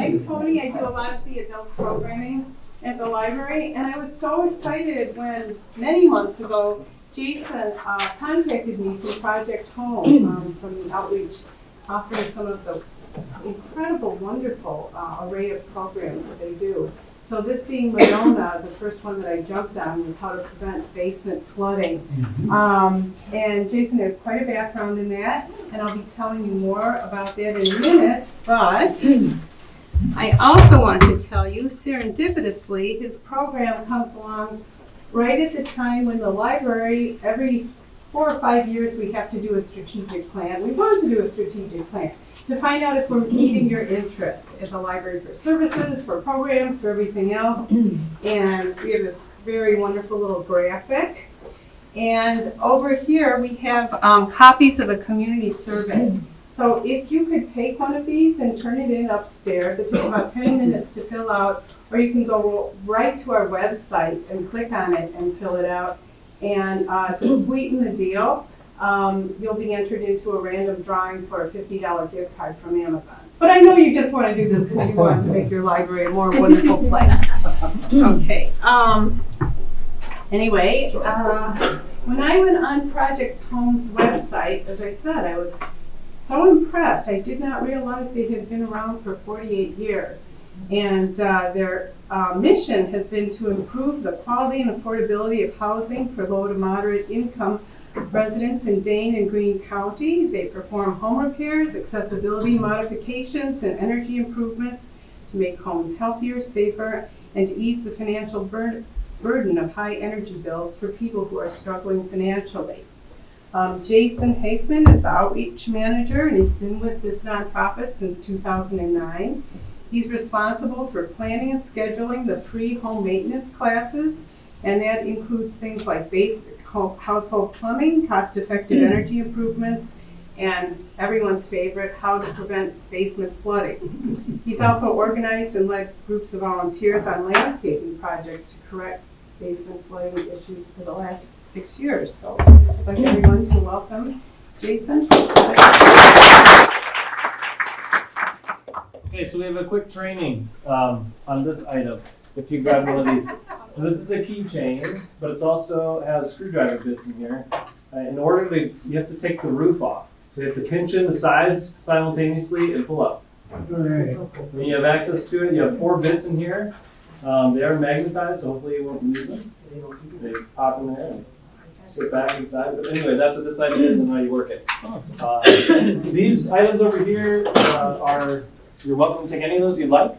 I'm Tony. I do a lot of the adult programming at the library, and I was so excited when many months ago Jason contacted me from Project Home, from the outreach, offering some of the incredible, wonderful array of programs that they do. So this being Monona, the first one that I jumped on was how to prevent basement flooding. And Jason has quite a background in that, and I'll be telling you more about that in a minute. But I also want to tell you, serendipitously, his program comes along right at the time when the library, every 4 or 5 years, we have to do a strategic plan. We want to do a strategic plan to find out if we're meeting your interests at the library for services, for programs, for everything else. And we have this very wonderful little graphic. And over here we have copies of a community survey. So if you could take one of these and turn it in upstairs, it takes about 10 minutes to fill out, or you can go right to our website and click on it and fill it out. And to sweeten the deal, you'll be entered into a random drawing for a $50 gift card from Amazon. But I know you just want to do this because you want to make your library a more wonderful place. Okay. Anyway, when I went on Project Home's website, as I said, I was so impressed. I did not realize they had been around for 48 years. And their mission has been to improve the quality and affordability of housing for low to moderate income residents in Dane and Greene County. They perform home repairs, accessibility modifications, and energy improvements to make homes healthier, safer, and to ease the financial burden of high energy bills for people who are struggling financially. Jason Hafman is the outreach manager, and he's been with this nonprofit since 2009. He's responsible for planning and scheduling the free home maintenance classes, and that includes things like basic household plumbing, cost-effective energy improvements, and everyone's favorite, how to prevent basement flooding. He's also organized and led groups of volunteers on landscaping projects to correct basement flooding issues for the last 6 years. So I'd like everyone to welcome Jason. Okay, so we have a quick training on this item. If you grab one of these. So this is a keychain, but it also has screwdriver bits in here. In order to, you have to take the roof off. So you have to pinch in the sides simultaneously and pull up. When you have access to it, you have 4 bits in here. They are magnetized, so hopefully you won't lose them. They pop in there and sit back inside. But anyway, that's what this item is and how you work it. These items over here are, you're welcome to take any of those you'd like.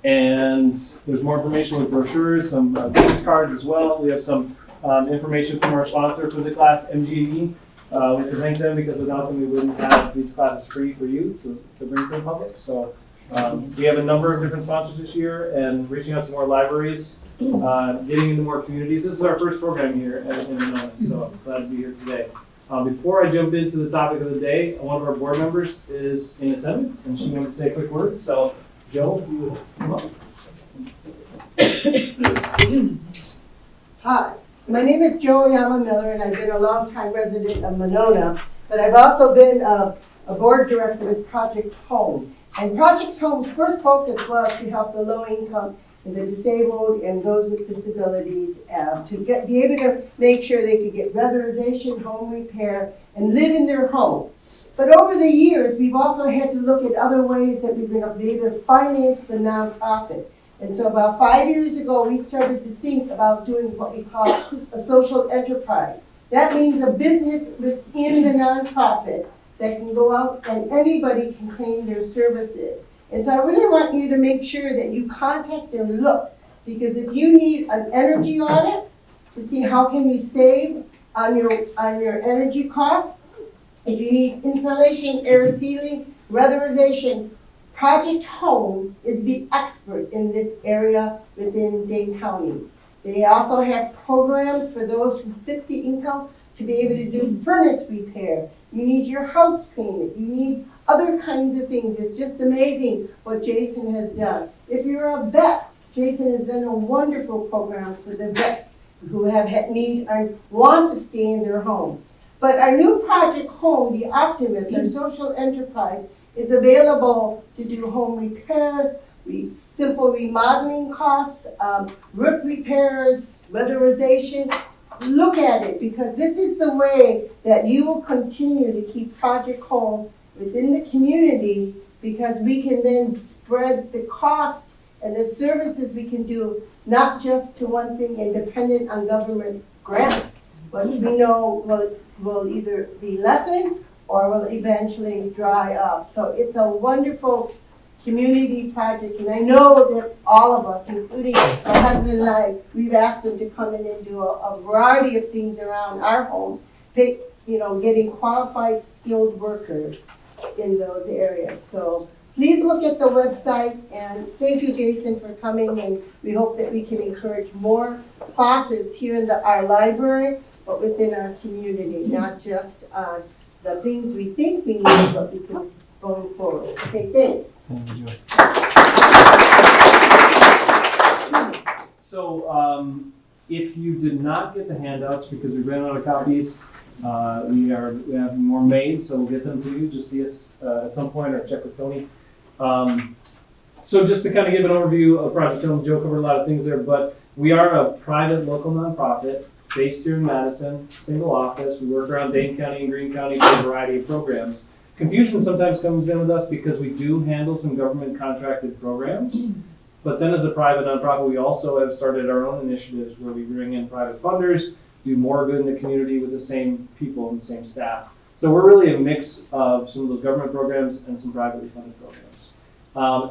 And there's more information with brochures, some business cards as well. We have some information from our sponsor for the class, MGE. We have to thank them because without them we wouldn't have these classes free for you to bring to the public. So we have a number of different sponsors this year and reaching out to more libraries, getting into more communities. This is our first program here in Monona, so I'm glad to be here today. Before I jump into the topic of the day, one of our board members is in attendance and she wanted to say a quick word. So Joe, you would come up. Hi, my name is Joe Miller, and I've been a long-time resident of Monona, but I've also been a board director with Project Home. And Project Home's first focus was to help the low-income and the disabled and those with disabilities to be able to make sure they could get weatherization, home repair, and live in their homes. But over the years, we've also had to look at other ways that we've been able to finance the nonprofit. And so about 5 years ago, we started to think about doing what we call a social enterprise. That means a business within the nonprofit that can go out and anybody can claim their services. And so I really want you to make sure that you contact and look, because if you need an energy audit to see how can we save on your energy costs, if you need insulation, air sealing, weatherization, Project Home is the expert in this area within Dane County. They also have programs for those who fit the income to be able to do furnace repair. You need your house painted. You need other kinds of things. It's just amazing what Jason has done. If you're a vet, Jason has done a wonderful program for the vets who have had need and want to stay in their home. But our new Project Home, the Optimist, our social enterprise, is available to do home repairs, simple remodeling costs, roof repairs, weatherization. Look at it, because this is the way that you will continue to keep Project Home within the community, because we can then spread the cost and the services we can do, not just to one thing and dependent on government grants, but we know will either be lessened or will eventually dry up. So it's a wonderful community project, and I know that all of us, including my husband and I, we've asked them to come in and do a variety of things around our home, getting qualified, skilled workers in those areas. So please look at the website, and thank you, Jason, for coming, and we hope that we can encourage more classes here in our library, but within our community, not just the things we think we need, but we can going forward. Okay, thanks. So if you did not get the handouts because we ran out of copies, we have more made, so we'll get them to you. Just see us at some point or check with Tony. So just to kind of give an overview of Project Home, Joe covered a lot of things there, but we are a private local nonprofit based here in Madison, single office. We work around Dane County and Greene County for a variety of programs. Confusion sometimes comes in with us because we do handle some government contracted programs, but then as a private nonprofit, we also have started our own initiatives where we bring in private funders, do more good in the community with the same people and the same staff. So we're really a mix of some of those government programs and some privately funded programs.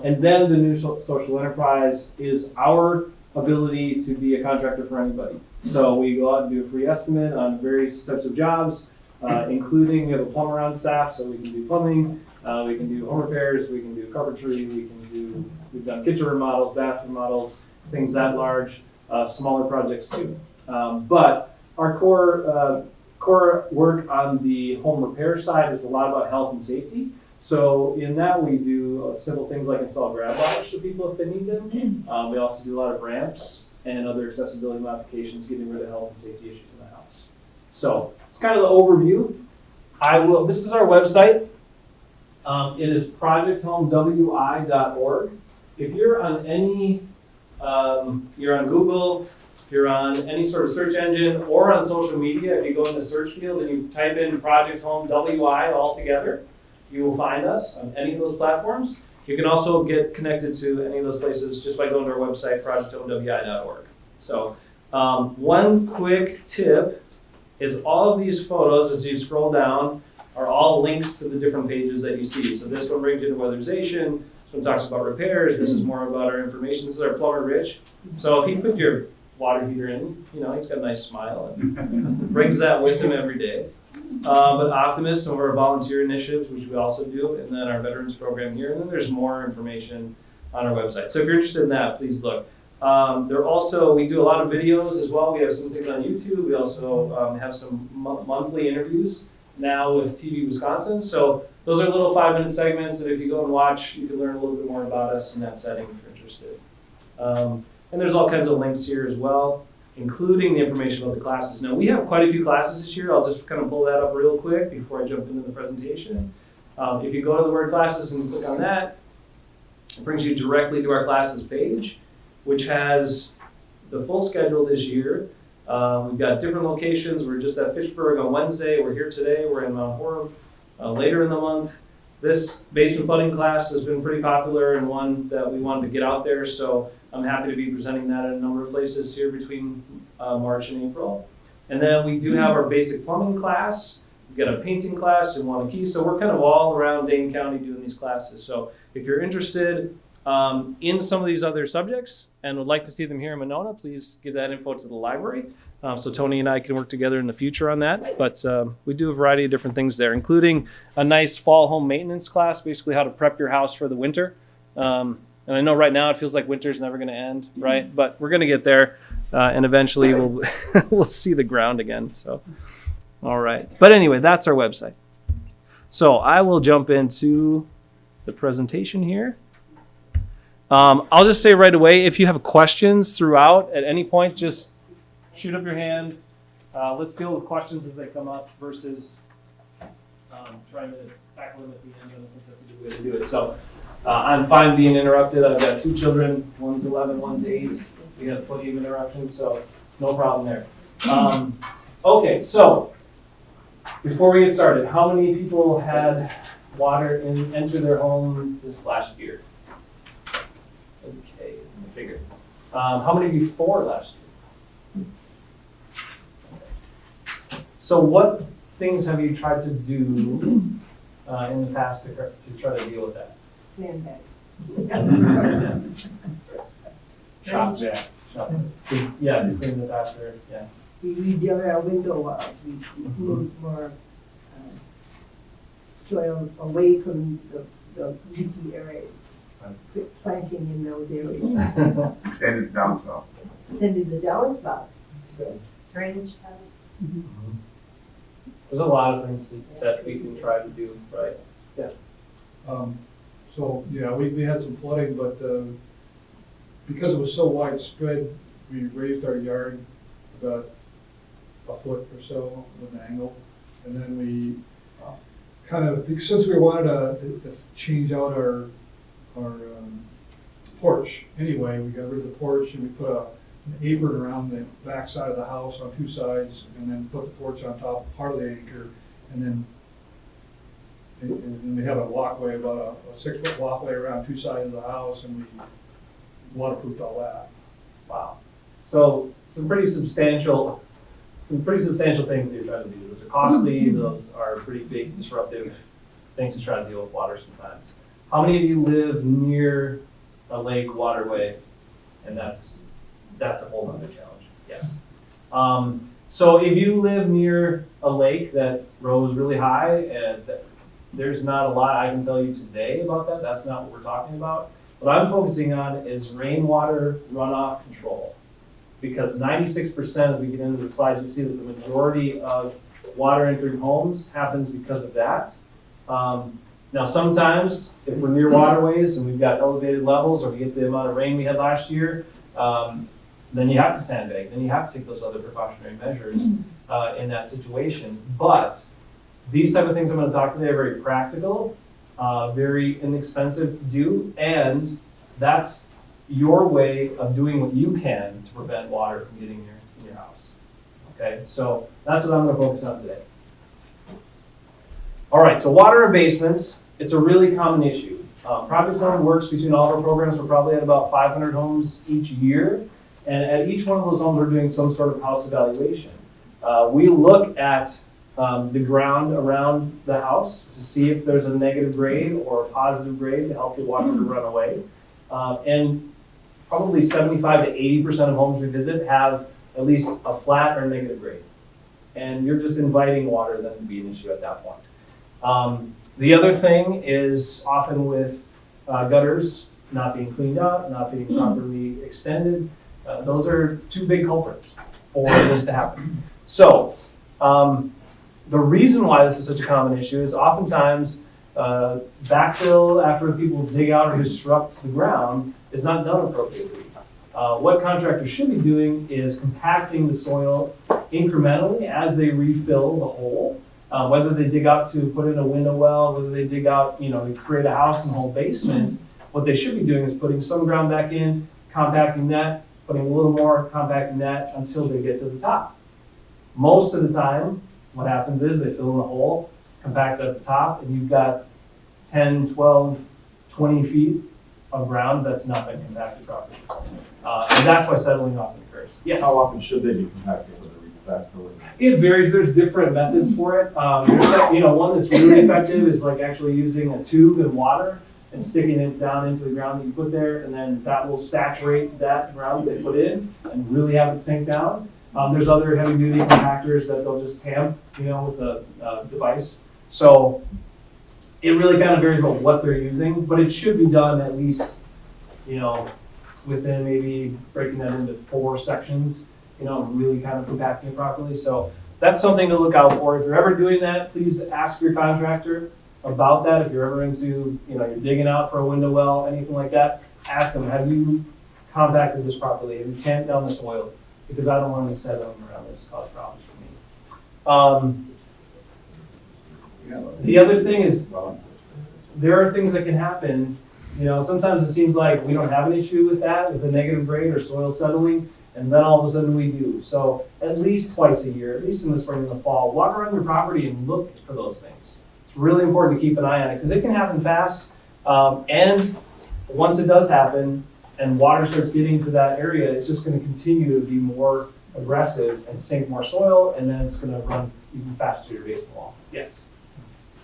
And then the new social enterprise is our ability to be a contractor for anybody. So we go out and do a free estimate on various types of jobs, including we have a plumber on staff, so we can do plumbing, we can do home repairs, we can do carpentry, we've done kitchen remodels, bathroom remodels, things that large, smaller projects too. But our core work on the home repair side is a lot about health and safety. So in that we do simple things like install grab bars for people if they need them. We also do a lot of ramps and other accessibility modifications, getting rid of health and safety issues in the house. So it's kind of the overview. This is our website. It is projecthomewi.org. If you're on you're on Google, you're on any sort of search engine or on social media, if you go in the search field and you type in Project Home WI all together, you will find us on any of those platforms. You can also get connected to any of those places just by going to our website, projecthomewi.org. So one quick tip is all of these photos, as you scroll down, are all links to the different pages that you see. So this one brings you to weatherization, this one talks about repairs, this is more about our information. This is our plumber Rich. So if you put your water heater in, he's got a nice smile and brings that with him every day. But Optimist, some of our volunteer initiatives, which we also do, and then our veterans program here, and then there's more information on our website. So if you're interested in that, please look. We do a lot of videos as well. We have some things on YouTube. We also have some monthly interviews now with TV Wisconsin. So those are little 5-minute segments that if you go and watch, you can learn a little bit more about us in that setting if you're interested. And there's all kinds of links here as well, including the information about the classes. Now, we have quite a few classes this year. I'll just kind of pull that up real quick before I jump into the presentation. If you go to the word classes and click on that, it brings you directly to our classes page, which has the full schedule this year. We've got different locations. We're just at Fitchburg on Wednesday. We're here today. We're in Mount Horeb later in the month. This basement flooding class has been pretty popular and one that we wanted to get out there. So I'm happy to be presenting that at a number of places here between March and April. And then we do have our basic plumbing class. We've got a painting class in Wanakee. So we're kind of all around Dane County doing these classes. So if you're interested in some of these other subjects and would like to see them here in Monona, please give that info to the library. So Tony and I can work together in the future on that. But we do a variety of different things there, including a nice fall home maintenance class, basically how to prep your house for the winter. And I know right now it feels like winter's never going to end, right? But we're going to get there, and eventually we'll see the ground again. So, all right. But anyway, that's our website. So I will jump into the presentation here. I'll just say right away, if you have questions throughout at any point, just shoot up your hand. Let's deal with questions as they come up versus trying to tackle them at the end. I don't think that's a good way to do it. So I'm fine being interrupted. I've got 2 children, one's 11, one's 8. We have plenty of interruptions, so no problem there. Okay, so before we get started, how many people had water enter their home this last year? Okay, let me figure. How many before last year? So what things have you tried to do in the past to try to deal with that? Sandbag. Shop vac. Yeah, to clean this after, yeah. We redid our window walls, we moved more soil away from the leaky areas. Quit planting in those areas. Extended downspout. Extended the downspouts. Drainage towels. There's a lot of things that we can try to do, right? Yes. So, yeah, we had some flooding, but because it was so widespread, we raised our yard about a foot or so with an angle. And then we kind of, since we wanted to change out our porch anyway, we got rid of the porch and we put an apron around the back side of the house on 2 sides, and then put the porch on top, part of the anchor, and then we have a walkway, about a 6-foot walkway around 2 sides of the house, and we waterproofed all that. Wow. So some pretty substantial things that you're trying to do. Those are costly, those are pretty big disruptive things to try to deal with water sometimes. How many of you live near a lake waterway? And that's a whole other challenge. Yeah. So if you live near a lake that rose really high, and there's not a lot I can tell you today about that. That's not what we're talking about. What I'm focusing on is rainwater runoff control. Because 96%, as we get into the slides, you see that the majority of water entering homes happens because of that. Now, sometimes if we're near waterways and we've got elevated levels, or we get the amount of rain we had last year, then you have to sandbag. Then you have to take those other precautionary measures in that situation. But these type of things I'm going to talk today are very practical, very inexpensive to do, and that's your way of doing what you can to prevent water from getting in your house. Okay, so that's what I'm going to focus on today. All right, so water abasements, it's a really common issue. Project Zone works between all of our programs. We're probably at about 500 homes each year, and at each one of those homes, we're doing some sort of house evaluation. We look at the ground around the house to see if there's a negative grade or a positive grade to help the water to run away. And probably 75 to 80% of homes we visit have at least a flat or negative grade. And you're just inviting water then to be an issue at that point. The other thing is often with gutters not being cleaned out, not being properly extended. Those are 2 big culprits for this to happen. So the reason why this is such a common issue is oftentimes backfill after people dig out or disrupt the ground is not done appropriately. What contractors should be doing is compacting the soil incrementally as they refill the hole. Whether they dig out to put in a window well, whether they dig out, to create a house in the whole basement, what they should be doing is putting some ground back in, compacting that, putting a little more, compacting that until they get to the top. Most of the time, what happens is they fill in the hole, compact at the top, and you've got 10, 12, 20 feet of ground that's not been compacted properly. And that's why settling often occurs. Yes? How often should they be compacted with a backfill? It varies. There's different methods for it. One that's really effective is like actually using a tube and water and sticking it down into the ground that you put there, and then that will saturate that ground that they put in and really have it sink down. There's other heavy-duty compactors that they'll just tamp, with a device. So it really kind of varies about what they're using, but it should be done at least, within maybe breaking that into 4 sections, really kind of compacting it properly. So that's something to look out for. If you're ever doing that, please ask your contractor about that. If you're ever into, you're digging out for a window well, anything like that, ask them, have you compacted this properly? Have you tamped down the soil? Because I don't want to set them around this, cause problems for me. The other thing is, there are things that can happen, sometimes it seems like we don't have an issue with that, with a negative grade or soil settling, and then all of a sudden we do. So at least twice a year, at least in the spring and the fall, walk around your property and look for those things. It's really important to keep an eye on it, because it can happen fast, and once it does happen, and water starts getting to that area, it's just gonna continue to be more aggressive and sink more soil, and then it's gonna run even faster to your basement wall. Yes?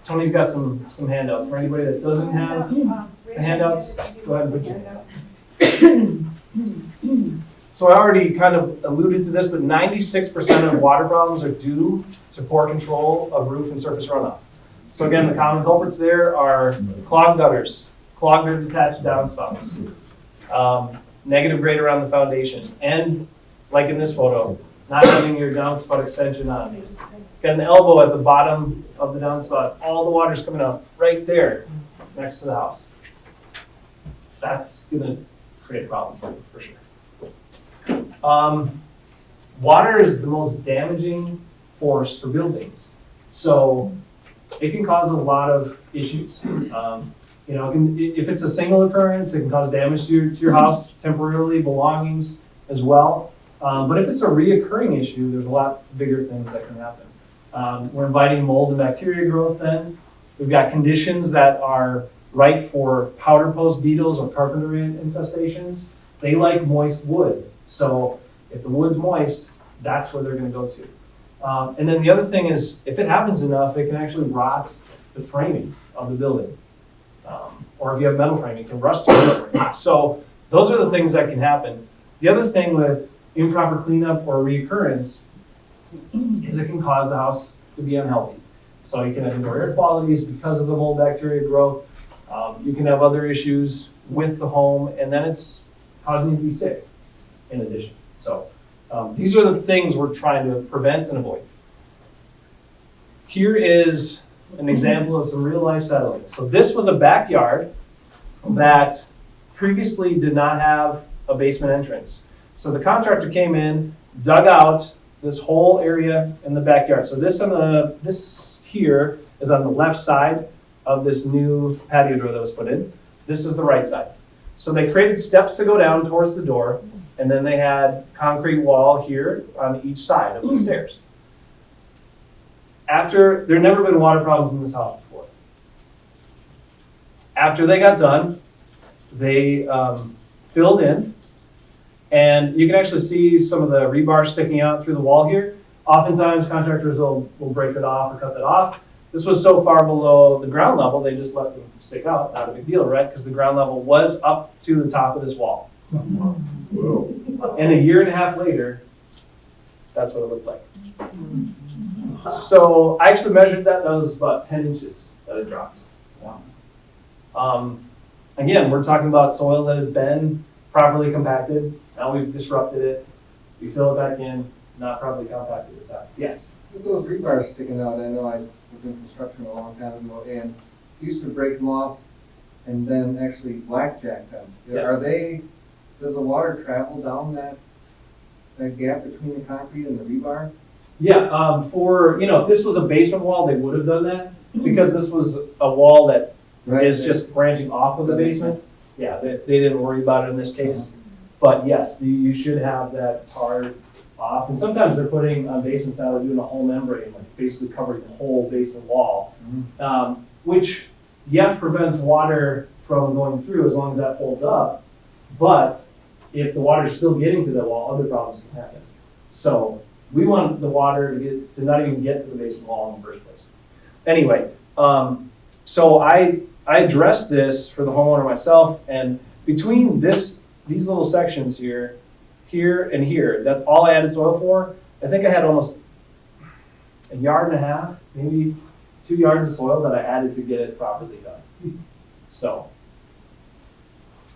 Tony's got some handouts. For anybody that doesn't have the handouts, go ahead and put your handout. So I already kind of alluded to this, but 96% of water problems are due to poor control of roof and surface runoff. So again, the common culprits there are clogged gutters, clogged or detached downspouts, negative grade around the foundation, and like in this photo, not having your downspout extension on. Got an elbow at the bottom of the downspout, all the water's coming up right there next to the house. That's gonna create a problem for sure. Water is the most damaging force for buildings. So it can cause a lot of issues. If it's a single occurrence, it can cause damage to your house temporarily, belongings as well. But if it's a reoccurring issue, there's a lot bigger things that can happen. We're inviting mold and bacteria growth then. We've got conditions that are right for powder post beetles or carpenter infestations. They like moist wood. So if the wood's moist, that's where they're gonna go to. And then the other thing is, if it happens enough, it can actually rot the framing of the building. Or if you have metal framing, it can rust your metal framing. So those are the things that can happen. The other thing with improper cleanup or reoccurrence is it can cause the house to be unhealthy. So you can have indoor air qualities because of the mold bacteria growth. You can have other issues with the home, and then it's causing you to be sick in addition. So these are the things we're trying to prevent and avoid. Here is an example of some real life settling. So this was a backyard that previously did not have a basement entrance. So the contractor came in, dug out this whole area in the backyard. So this here is on the left side of this new patio door that was put in. This is the right side. So they created steps to go down towards the door, and then they had concrete wall here on each side of the stairs. There had never been water problems in this house before. After they got done, they filled in, and you can actually see some of the rebar sticking out through the wall here. Oftentimes, contractors will break it off or cut that off. This was so far below the ground level, they just let them stick out. Not a big deal, right? Because the ground level was up to the top of this wall. Whoa. And a year and a half later, that's what it looked like. So I actually measured that was about 10 inches that it dropped. Again, we're talking about soil that had been properly compacted. Now we've disrupted it. We fill it back in, not properly compacted this out. Yes? With those rebars sticking out, I know I was in construction a long time ago and used to break them off and then actually blackjack them. Yeah. Does the water travel down that gap between the concrete and the rebar? Yeah, if this was a basement wall, they would have done that. Because this was a wall that is just branching off of the basement. Yeah, they didn't worry about it in this case. But yes, you should have that tar off. And sometimes they're putting on basements now, they're doing a whole membrane, like basically covering the whole basement wall. Which, yes, prevents water from going through as long as that holds up. But if the water is still getting to that wall, other problems can happen. So we want the water to not even get to the basement wall in the first place. Anyway, so I addressed this for the homeowner myself, and between these little sections here, and here, that's all I added soil for. I think I had almost a yard and a half, maybe 2 yards of soil that I added to get it properly done. So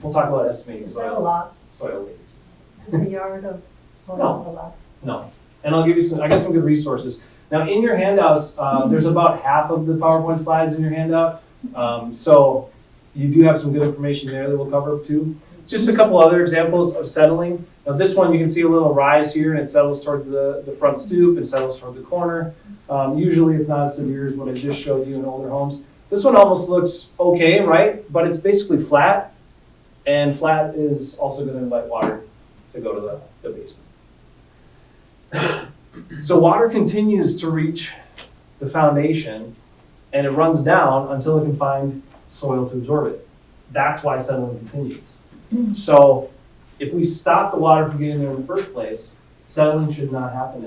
we'll talk about estimating Is that a lot? soil later. Is a yard of soil No. a lot? No, and I'll give you I got some good resources. Now in your handouts, there's about half of the PowerPoint slides in your handout. So you do have some good information there that we'll cover too. Just a couple other examples of settling. Now this one, you can see a little rise here and it settles towards the front stoop, it settles toward the corner. Usually it's not as severe as what I just showed you in older homes. This one almost looks okay, right? But it's basically flat, and flat is also gonna invite water to go to the basement. So water continues to reach the foundation, and it runs down until it can find soil to absorb it. That's why settling continues. So if we stop the water from getting there in the first place, settling should not happen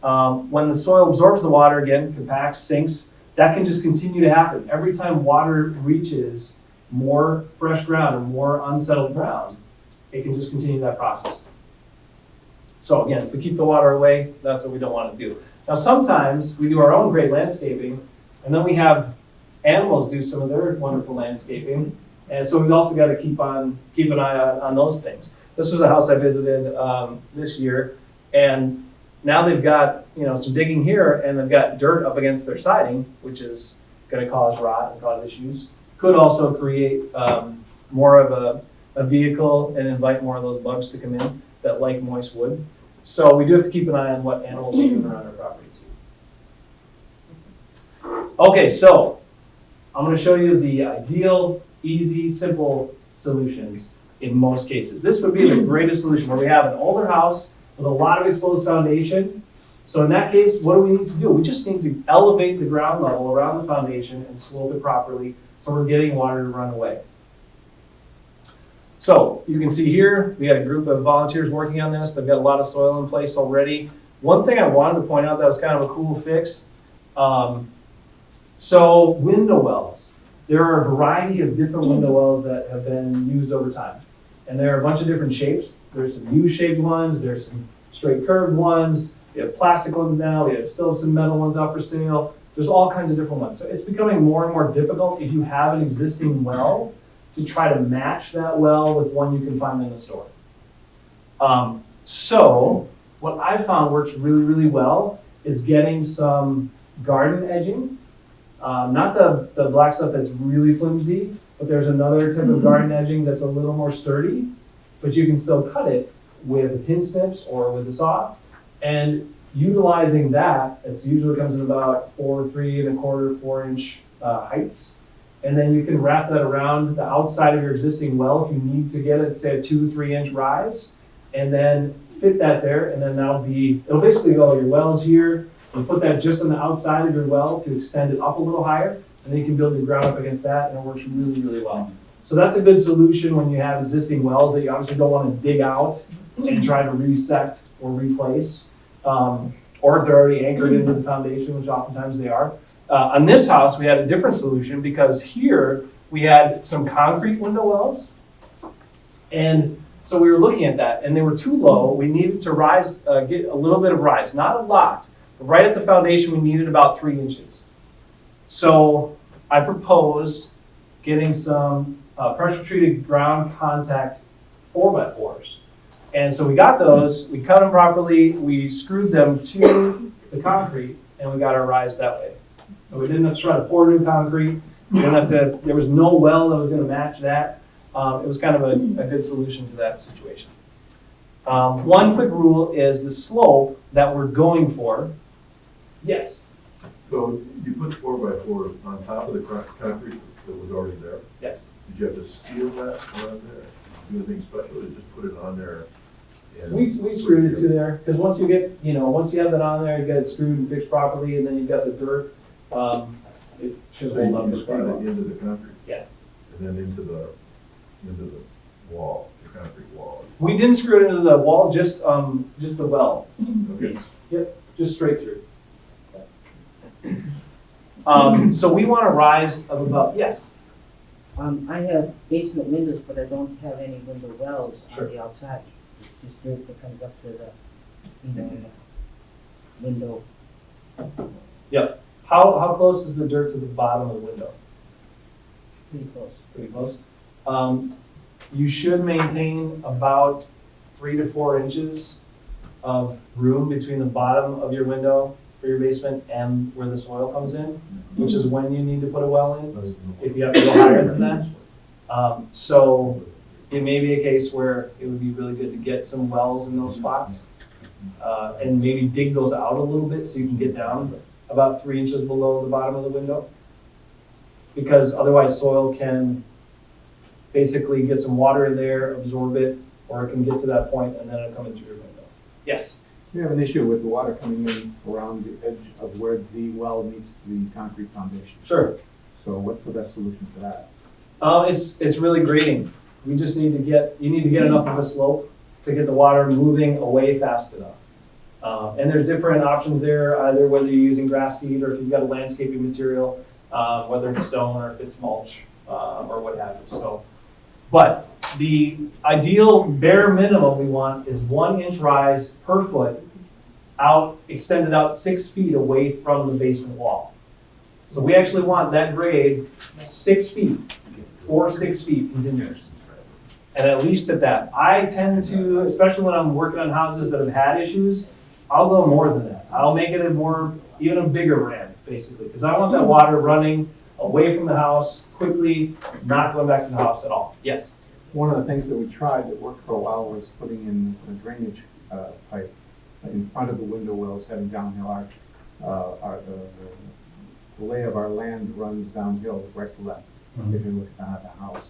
anymore. When the soil absorbs the water again, compacts, sinks, that can just continue to happen. Every time water reaches more fresh ground or more unsettled ground, it can just continue that process. So again, if we keep the water away, that's what we don't want to do. Now sometimes we do our own great landscaping, and then we have animals do some of their wonderful landscaping, and so we've also got to keep an eye on those things. This was a house I visited this year, and now they've got some digging here, and they've got dirt up against their siding, which is going to cause rot and cause issues. Could also create more of a vehicle and invite more of those bugs to come in that like moist wood. So we do have to keep an eye on what animals are doing around our property too. Okay, so I'm going to show you the ideal, easy, simple solutions in most cases. This would be the greatest solution where we have an older house with a lot of exposed foundation. So in that case, what do we need to do? We just need to elevate the ground level around the foundation and slope it properly so we're getting water to run away. So you can see here, we had a group of volunteers working on this. They've got a lot of soil in place already. One thing I wanted to point out that was kind of a cool fix. So window wells. There are a variety of different window wells that have been used over time. And there are a bunch of different shapes. There's some U-shaped ones, there's some straight curved ones, we have plastic ones now, we still have some metal ones out for sale. There's all kinds of different ones. So it's becoming more and more difficult if you have an existing well to try to match that well with one you can find in the store. So what I found works really, really well is getting some garden edging. Not the black stuff that's really flimsy, but there's another type of garden edging that's a little more sturdy, but you can still cut it with a tin snips or with a saw. And utilizing that, it usually comes in about 4 3¼ heights. And then you can wrap that around the outside of your existing well if you need to get it, say a 2-3 inch rise, and then fit that there, and then it'll basically go, your well's here, you put that just on the outside of your well to extend it up a little higher, and then you can build your ground up against that, and it works really, really well. So that's a good solution when you have existing wells that you obviously don't want to dig out and try to resect or replace, or if they're already anchored into the foundation, which oftentimes they are. On this house, we had a different solution because here we had some concrete window wells, and so we were looking at that, and they were too low. We needed to rise, get a little bit of rise, not a lot, but right at the foundation we needed about 3 inches. So I proposed getting some pressure-treated ground contact 4x4s. And so we got those, we cut them properly, we screwed them to the concrete, and we got our rise that way. So we didn't have to try to pour new concrete, we didn't have to, there was no well that was gonna match that. It was kind of a good solution to that situation. One quick rule is the slope that we're going for. Yes? So you put 4x4 on top of the concrete that was already there? Yes. Did you have to seal that on there? Do anything special, or just put it on there? We screwed it to there, because once you get, once you have that on there, you got it screwed and fixed properly, and then you've got the dirt, it should So hold up you as screwed well. it into the concrete? Yeah. And then into the wall, the concrete wall? We didn't screw it into the wall, just the well. Okay. Yep, just straight through. So we want a rise of about, yes? I have basement windows, but I don't have any window wells Sure. on the outside. It's just dirt that comes up to the, window. Yep. How close is the dirt to the bottom of the window? Pretty close. Pretty close. You should maintain about 3 to 4 inches of room between the bottom of your window for your basement and where the soil comes in, which is when you need to put a well in, if you have to go higher than that. So it may be a case where it would be really good to get some wells in those spots. and maybe dig those out a little bit so you can get down about 3 inches below the bottom of the window. Because otherwise soil can basically get some water in there, absorb it, or it can get to that point and then it'll come in through your window. Yes? We have an issue with the water coming in around the edge of where the well meets the concrete foundation. Sure. So what's the best solution for that? It's really grading. We just need to get, you need to get enough of a slope to get the water moving away fast enough. And there's different options there, either whether you're using grass seed or if you've got a landscaping material, whether it's stone or if it's mulch, or what have you. So, but the ideal bare minimum we want is 1 inch rise per foot out, extended out 6 feet away from the basement wall. So we actually want that grade 6 feet or 6 feet continuous. And at least at that, I tend to, especially when I'm working on houses that have had issues, I'll go more than that. I'll make it even a bigger ramp, basically, because I want that water running away from the house quickly, not going back to the house at all. Yes? One of the things that we tried that worked for a while was putting in a drainage pipe in front of the window wells heading downhill. The lay of our land runs downhill right to left, if you look down at the house.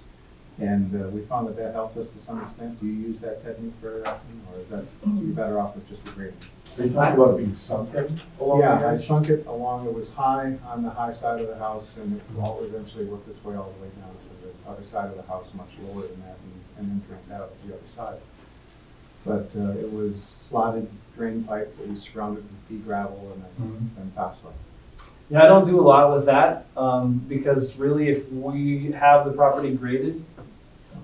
And we found that helped us to some extent. Do you use that technique very often, or is that you better off with just a grading? So you talked about it being sunken along the Yeah, I edge? sunk it along, it was high on the high side of the house, and it all eventually worked its way all the way down to the other side of the house, much lower than that, and then drained out to the other side. But it was slotted drain pipe that we surrounded with pea gravel and topsoil. Yeah, I don't do a lot with that, because really if we have the property graded,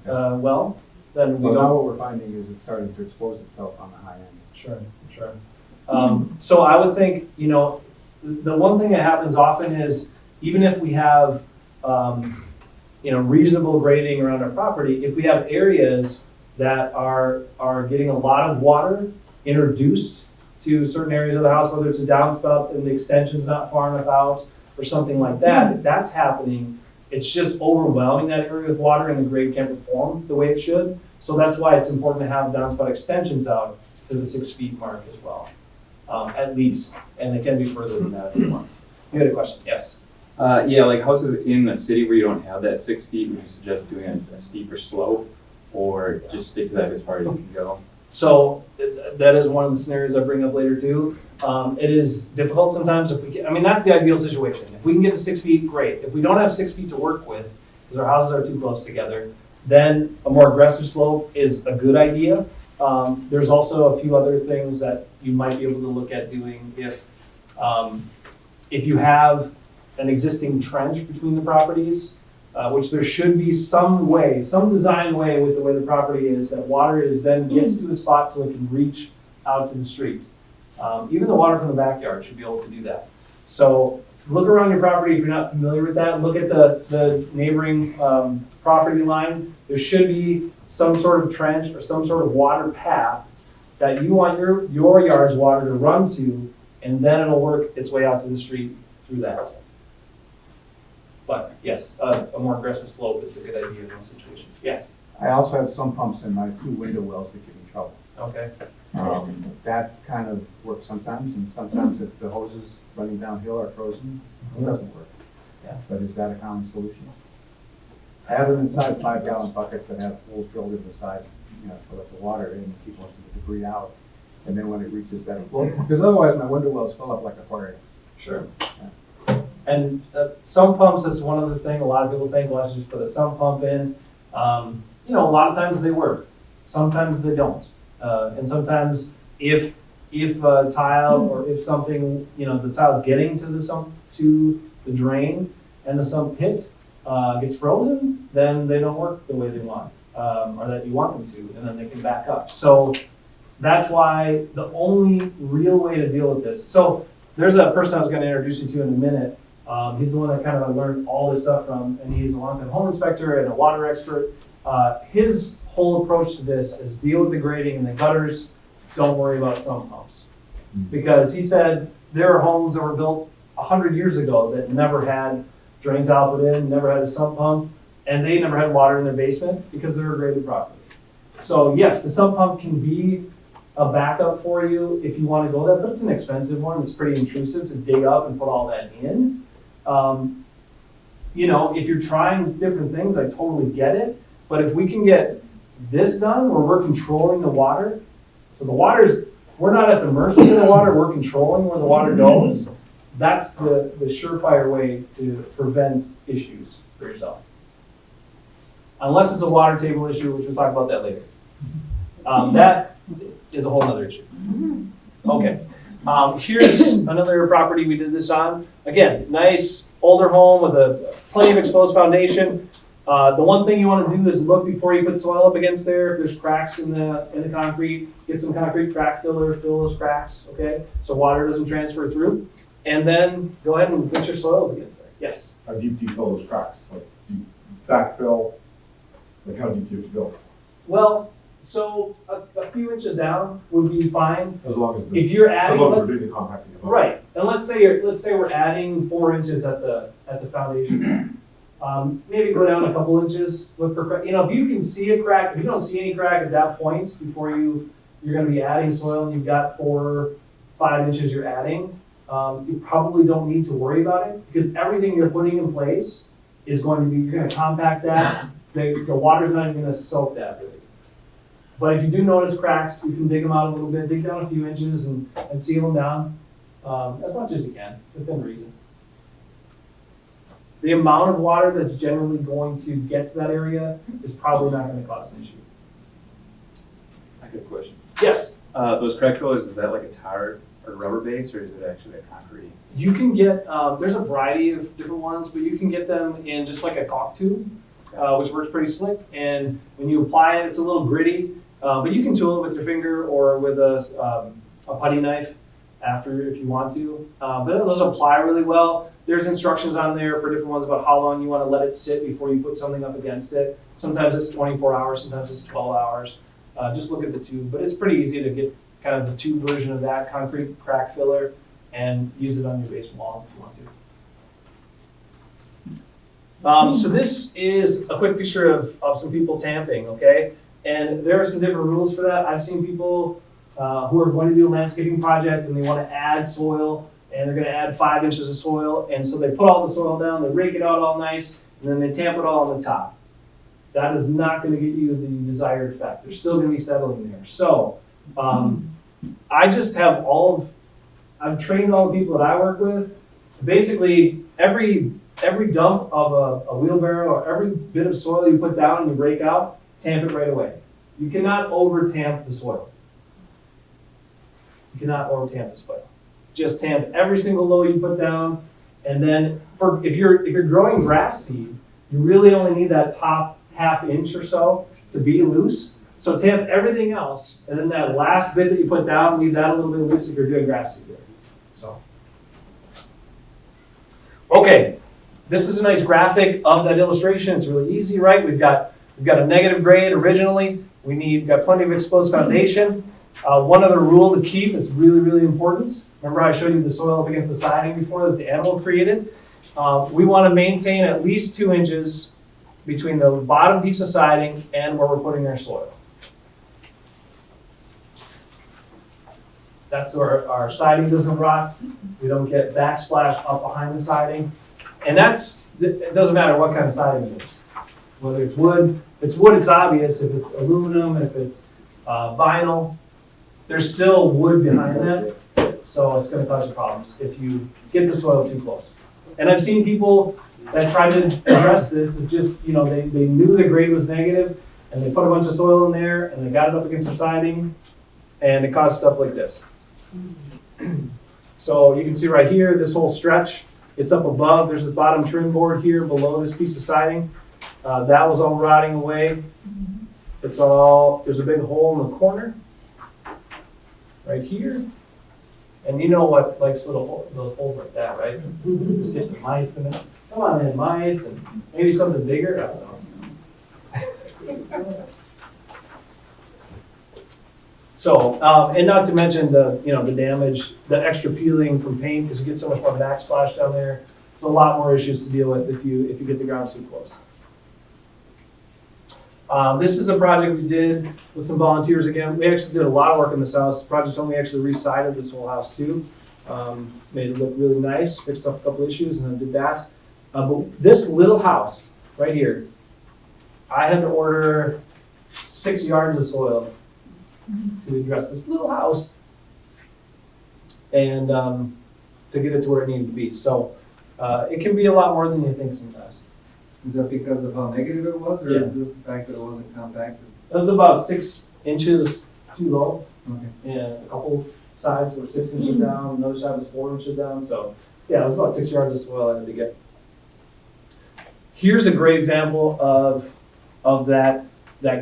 well, then we Well, now don't. what we're finding is it's starting to expose itself on the high end. Sure, sure. So I would think, the one thing that happens often is, even if we have, reasonable grading around our property, if we have areas that are getting a lot of water introduced to certain areas of the house, whether it's a downspout and the extension's not far enough out, or something like that, if that's happening, it's just overwhelming that area with water and the grade can't perform the way it should. So that's why it's important to have downspout extensions out to the 6 feet mark as well, at least, and they can be further than that if you want. You had a question? Yes. Yeah, like houses in a city where you don't have that 6 feet, would you suggest doing a steeper slope, or just stick to that as far as you can go? So that is one of the scenarios I bring up later too. It is difficult sometimes if we can, that's the ideal situation. If we can get to 6 feet, great. If we don't have 6 feet to work with, because our houses are too close together, then a more aggressive slope is a good idea. There's also a few other things that you might be able to look at doing if you have an existing trench between the properties, which there should be some design way with the way the property is, that water then gets to the spot so it can reach out to the street. Even the water from the backyard should be able to do that. So look around your property if you're not familiar with that. Look at the neighboring property line. There should be some sort of trench or some sort of water path that you want your yard's water to run to, and then it'll work its way out to the street through that. But yes, a more aggressive slope is a good idea in those situations. Yes? I also have some pumps in my 2 window wells that give me trouble. Okay. That kind of works sometimes, and sometimes if the hoses running downhill are frozen, it doesn't work. Yeah. But is that a common solution? I have them inside 5-gallon buckets that have holes drilled in the side, to let the water in and keep most of the debris out. And then when it reaches that flow, because otherwise my window wells fill up like aquariums. Sure. And sump pumps, that's one other thing. A lot of people think, well, I should just put a sump pump in. A lot of times they work. Sometimes they don't. And sometimes if a tile or if something, the tile getting to the drain and the sump hits, gets frozen, then they don't work the way they want, or that you want them to, and then they can back up. So that's why the only real way to deal with this. So there's a person I was going to introduce you to in a minute. He's the one that kind of I learned all this stuff from, and he's a longtime home inspector and a water expert. His whole approach to this is deal with the grading and the gutters, don't worry about sump pumps. Because he said there are homes that were built 100 years ago that never had drain tile put in, never had a sump pump, and they never had water in their basement because they were graded properly. So yes, the sump pump can be a backup for you if you want to go that, but it's an expensive one. It's pretty intrusive to dig up and put all that in. You know, if you're trying different things, I totally get it. But if we can get this done where we're controlling the water, so the water's, we're not at the mercy of the water, we're controlling where the water goes, that's the surefire way to prevent issues for yourself. Unless it's a water table issue, which we'll talk about that later. That is a whole other issue. Okay. Here's another property we did this on. Again, nice older home with a plenty of exposed foundation. The one thing you want to do is look before you put soil up against there. If there's cracks in the concrete, get some concrete crack filler, fill those cracks, okay? So water doesn't transfer through. And then go ahead and put your soil up against there. Yes? How deep do you fill those cracks? Like, do you backfill? Like, how deep do you have to go? Well, so a few inches down would be fine. As long as If you're as adding, long as we're doing the compacting. right, and let's say we're adding 4 inches at the foundation. Maybe go down a couple inches, look for crack. You know, if you can see a crack, if you don't see any crack at that point before you're going to be adding soil and you've got 4 or 5 inches you're adding, you probably don't need to worry about it because everything you're putting in place is going to be, you're going to compact that. The water's not even going to soak that really. But if you do notice cracks, you can dig them out a little bit, dig down a few inches and seal them down as much as you can, within reason. The amount of water that's generally going to get to that area is probably not going to cause an issue. I have a question. Yes? Those crack fillers, is that like a tar or rubber base, or is it actually a concrete? You can get, there's a variety of different ones, but you can get them in just like a caulk tube, which works pretty slick. And when you apply it, it's a little gritty, but you can tool it with your finger or with a putty knife after if you want to. But those apply really well. There's instructions on there for different ones about how long you want to let it sit before you put something up against it. Sometimes it's 24 hours, sometimes it's 12 hours. Just look at the tube, but it's pretty easy to get kind of the tube version of that concrete crack filler and use it on your basement walls if you want to. So this is a quick picture of some people tamping, okay? And there are some different rules for that. I've seen people who are going to do a landscaping project and they want to add soil and they're going to add 5 inches of soil. And so they put all the soil down, they rake it out all nice, and then they tamp it all on the top. That is not going to get you the desired effect. They're still going to be settling there. So I just have I've trained all the people that I work with. Basically, every dump of a wheelbarrow or every bit of soil you put down and you rake out, tamp it right away. You cannot over-tamp the soil. You cannot over-tamp the soil. Just tamp every single low you put down, and then if you're growing grass seed, you really only need that top half inch or so to be loose. So tamp everything else, and then that last bit that you put down, leave that a little bit loose if you're doing grass seed there. So, okay, this is a nice graphic of that illustration. It's really easy, right? We've got a negative grade originally. We've got plenty of exposed foundation. One other rule to keep, it's really, really important. Remember I showed you the soil up against the siding before that the animal created? We want to maintain at least 2 inches between the bottom piece of siding and where we're putting our soil. That's so our siding doesn't rot. We don't get backsplash up behind the siding. And it doesn't matter what kind of siding it is. Whether it's wood, it's obvious. If it's aluminum, if it's vinyl, there's still wood behind that. So it's going to cause you problems if you get the soil too close. And I've seen people that tried to address this, that just, you know, they knew the grade was negative and they put a bunch of soil in there and they got it up against their siding and it caused stuff like this. So you can see right here, this whole stretch, it's up above. There's this bottom trim board here below this piece of siding. That was all rotting away. There's a big hole in the corner right here. And you know what likes those holes like that, right? Just get some mice in it. Come on in, mice, and maybe something bigger, I don't know. So, and not to mention the damage, the extra peeling from paint, because you get so much more backsplash down there. There's a lot more issues to deal with if you get the ground too close. This is a project we did with some volunteers again. We actually did a lot of work in this house. Project Home, we actually re-sided this whole house too. Made it look really nice, fixed up a couple issues, and then did that. But this little house right here, I had to order 6 yards of soil to address this little house and to get it to where it needed to be. So it can be a lot more than you think sometimes. Is that because of how negative it was, or Yeah. just the fact that it wasn't compacted? It was about 6 inches too low, Okay. and a couple sides were 6 inches down, another side was 4 inches down. So yeah, it was about 6 yards of soil I had to get. Here's a great example of that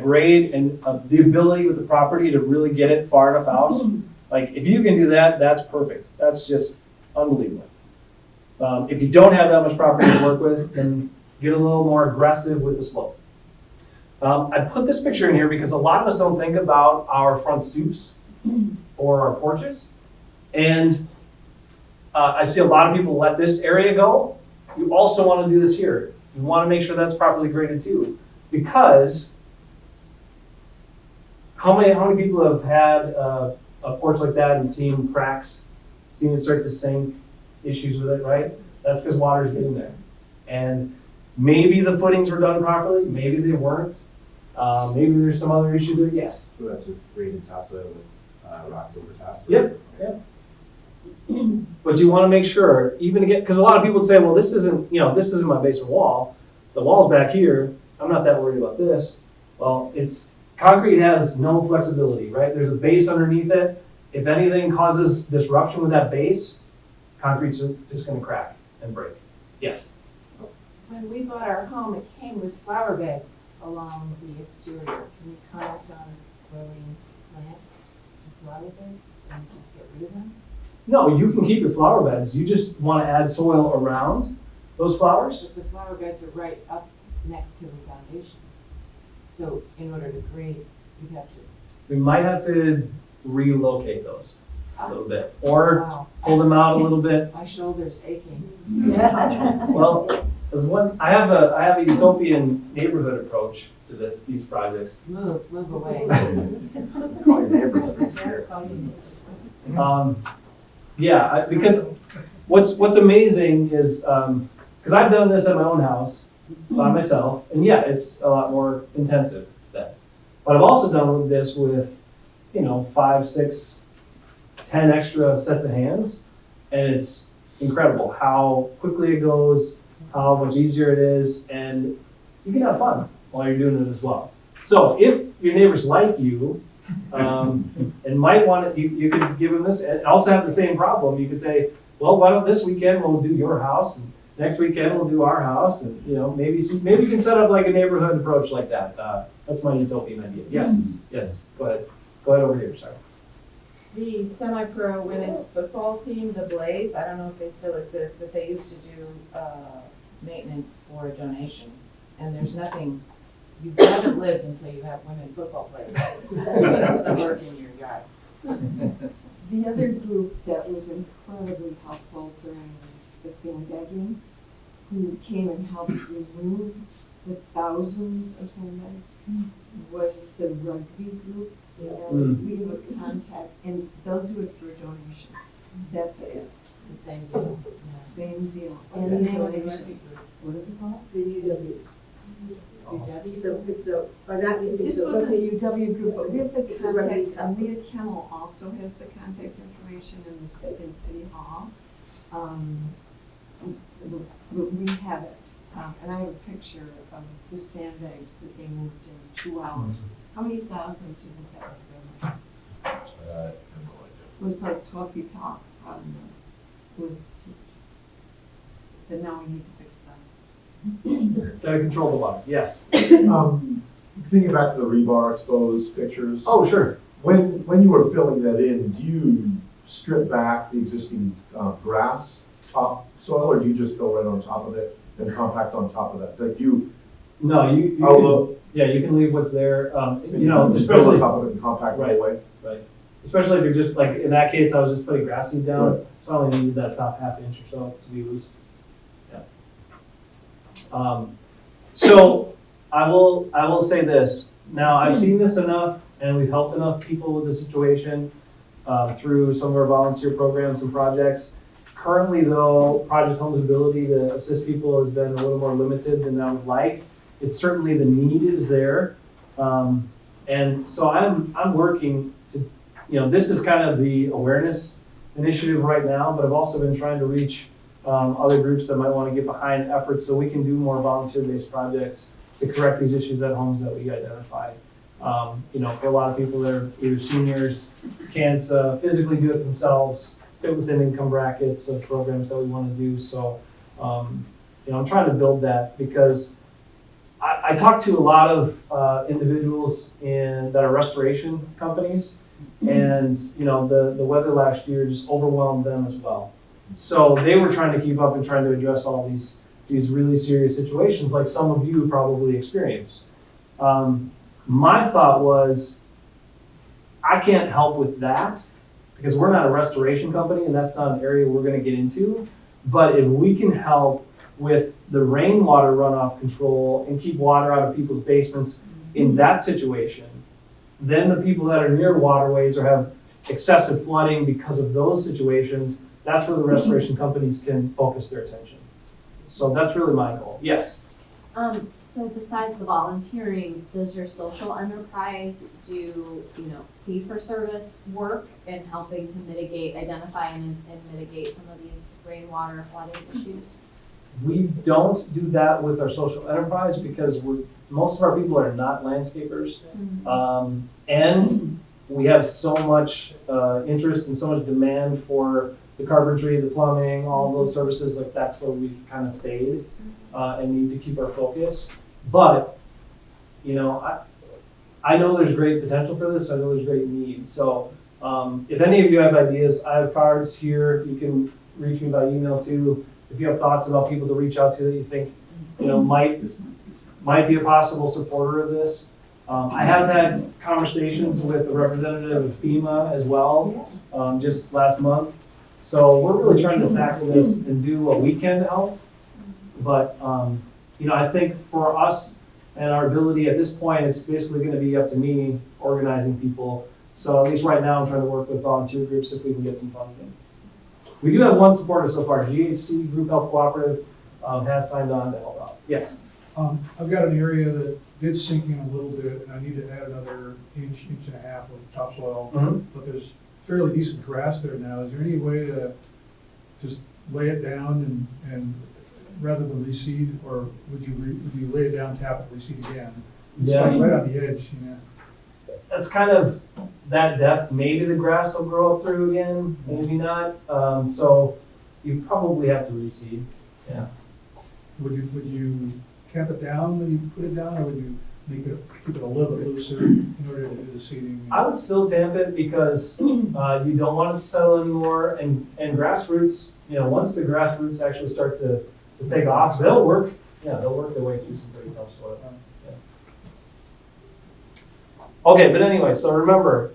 grade and of the ability with the property to really get it far enough out. Like if you can do that, that's perfect. That's just unbelievable. If you don't have that much property to work with, then get a little more aggressive with the slope. I put this picture in here because a lot of us don't think about our front stoops or our porches. And I see a lot of people let this area go. You also want to do this here. You want to make sure that's properly graded too. Because how many people have had a porch like that and seen cracks, seen it start to sink, issues with it, right? That's because water's getting there. And maybe the footings were done properly, maybe they weren't. Maybe there's some other issue there, yes. So that's just graded topsoil with rocks over top? Yep, yep. But you want to make sure, even again, because a lot of people would say, well, this isn't my basement wall. The wall's back here. I'm not that worried about this. Well, concrete has no flexibility, right? There's a base underneath it. If anything causes disruption with that base, concrete's just going to crack and break. Yes. When we bought our home, it came with flower beds along the exterior. Can you comment on growing plants and flower beds and just get rid of them? No, you can keep your flower beds. You just want to add soil around those flowers. But the flower beds are right up next to the foundation. So in order to grade, you'd have to. We might have to relocate those a little bit, or Wow, pull them out a little bit. my shoulder's aching. Well, there's I have a utopian neighborhood approach to these projects. Move away. Call your neighbors if it's here. Because what's amazing is because I've done this at my own house by myself, and yeah, it's a lot more intensive then. But I've also done this with 5, 6, 10 extra sets of hands, and it's incredible how quickly it goes, how much easier it is, and you can have fun while you're doing it as well. So if your neighbors like you, and might want it, you could give them this, and also have the same problem. You could say, well, why don't this weekend we'll do your house, and next weekend we'll do our house, and maybe you can set up like a neighborhood approach like that. That's my utopian idea. Yes, go ahead over here, sorry. The semi-pro women's football team, the Blaze, I don't know if they still exist, but they used to do maintenance for a donation. And there's nothing, you haven't lived until you have women football players that work in your yard. The other group that was incredibly helpful during the sandbagging, who came and helped remove the thousands of sandbags, was the rugby group. And we have a contact, and they'll do it for a donation. That's it. It's the same deal. Same deal. What's the And name of the donation. rugby group? What is it called? The UW. UW? This wasn't a UW group, but here's the a rugby contact. Anita Kemmel also has the contact information in City Hall. We have it. And I have a picture of the sandbags that they moved in 2 hours. How many thousands do you think that was going to? It was like 12 feet tall. It was huge. But now we need to fix them. Gotta control the water. Yes. Thinking back to the rebar exposed pictures. Oh, sure. When you were filling that in, do you strip back the existing grass topsoil, or do you just go right on top of it and compact on top of that? Like you you can leave what's there. just build Especially on top of it and compact it away. right. Especially if you're just like in that case, I was just putting grass seed down, Right. so I only needed that top half inch or so to be loose. Yeah. So I will say this. Now, I've seen this enough, and we've helped enough people with the situation through some of our volunteer programs and projects. Currently, though, Project Home's ability to assist people has been a little more limited than I would like. It's certainly the need is there, and so I'm working to, this is kind of the awareness initiative right now, but I've also been trying to reach other groups that might want to get behind efforts so we can do more volunteer-based projects to correct these issues at homes that we identify. For a lot of people that are either seniors, can't physically do it themselves, fit within income brackets of programs that we want to do. So, I'm trying to build that because I talk to a lot of individuals that are restoration companies, and the weather last year just overwhelmed them as well. So they were trying to keep up and trying to address all these really serious situations like some of you probably experienced. My thought was, I can't help with that because we're not a restoration company and that's not an area we're going to get into. But if we can help with the rainwater runoff control and keep water out of people's basements in that situation, then the people that are near waterways or have excessive flooding because of those situations, that's where the restoration companies can focus their attention. So that's really my goal. Yes? So besides the volunteering, does your social enterprise do, fee-for-service work in helping to identify and mitigate some of these rainwater flooding issues? We don't do that with our social enterprise because most of our people are not landscapers. And we have so much interest and so much demand for the carpentry, the plumbing, all those services, like that's where we've kind of stayed and need to keep our focus. But, I know there's great potential for this. I know there's great need. So if any of you have ideas, I have cards here. You can reach me by email too. If you have thoughts about people to reach out to that you think, might be a possible supporter of this. I have had conversations with a representative of FEMA as well, just last month. So we're really trying to tackle this and do what we can to help. But, I think for us and our ability at this point, it's basically going to be up to me organizing people. So at least right now, I'm trying to work with volunteer groups if we can get some funds in. We do have one supporter so far. GHC Group Health Cooperative has signed on to help out. Yes? I've got an area that did sink in a little bit, and I need to add another inch and a half of topsoil. But there's fairly decent grass there now. Is there any way to just lay it down and rather than reseed, or would you lay it down, tap it, reseed again? It's like right on the edge, That's kind of that depth. Maybe the grass will grow up through again, maybe not. So you probably have to reseed. Yeah. Would you tamp it down when you put it down, or would you keep it a little bit looser in order to do the seeding? I would still tamp it because you don't want it to settle anymore. And grass roots, once the grass roots actually start to take off, they'll work their way through some pretty tough soil. Yeah. Okay, but anyway, so remember,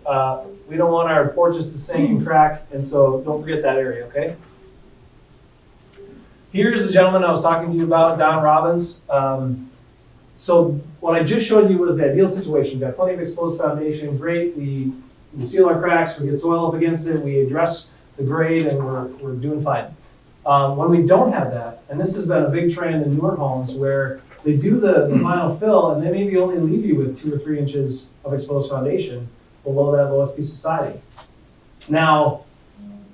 we don't want our porches to sink and crack, and so don't forget that area, okay? Here's the gentleman I was talking to you about, Don Robbins. So what I just showed you was the ideal situation. We've got plenty of exposed foundation, great. We seal our cracks, we get soil up against it, we address the grade, and we're doing fine. When we don't have that, and this has been a big trend in newer homes where they do the vinyl fill and they maybe only leave you with 2 or 3 inches of exposed foundation below that lowest piece of siding. Now,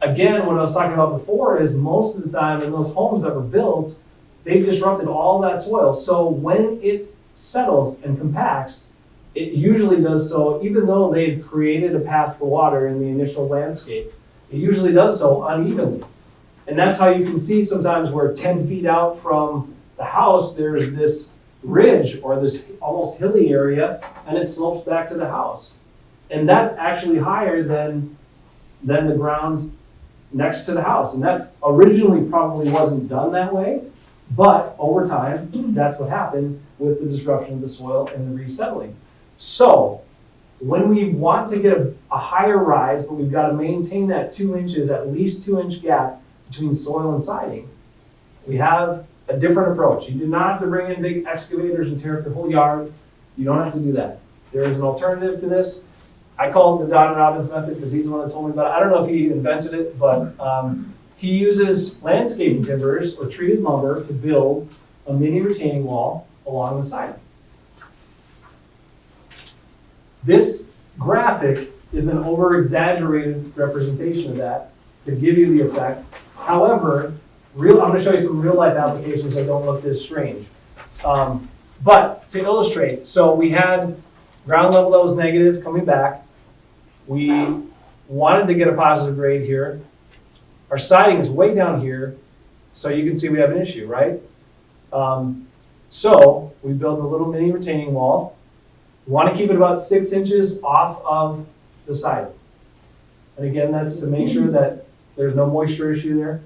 again, what I was talking about before is most of the time in those homes that were built, they've disrupted all that soil. So when it settles and compacts, it usually does so, even though they've created a path for water in the initial landscape, it usually does so unevenly. And that's how you can see sometimes where 10 feet out from the house, there's this ridge or this almost hilly area, and it slopes back to the house. And that's actually higher than the ground next to the house. And that's originally probably wasn't done that way, but over time, that's what happened with the disruption of the soil and the resettling. So when we want to get a higher rise, but we've got to maintain that 2 inches, at least 2 inch gap between soil and siding, we have a different approach. You do not have to bring in big excavators and tear up the whole yard. You don't have to do that. There is an alternative to this. I call it the Don Robbins method because he's the one that told me about it. I don't know if he invented it, but he uses landscaping timbers or treated lumber to build a mini retaining wall along the side. This graphic is an over-exaggerated representation of that to give you the effect. However, I'm going to show you some real-life applications that don't look this strange. But to illustrate, so we had ground level that was negative coming back. We wanted to get a positive grade here. Our siding is way down here, so you can see we have an issue, right? So we built a little mini retaining wall. We want to keep it about 6 inches off of the siding. And again, that's to make sure that there's no moisture issue there.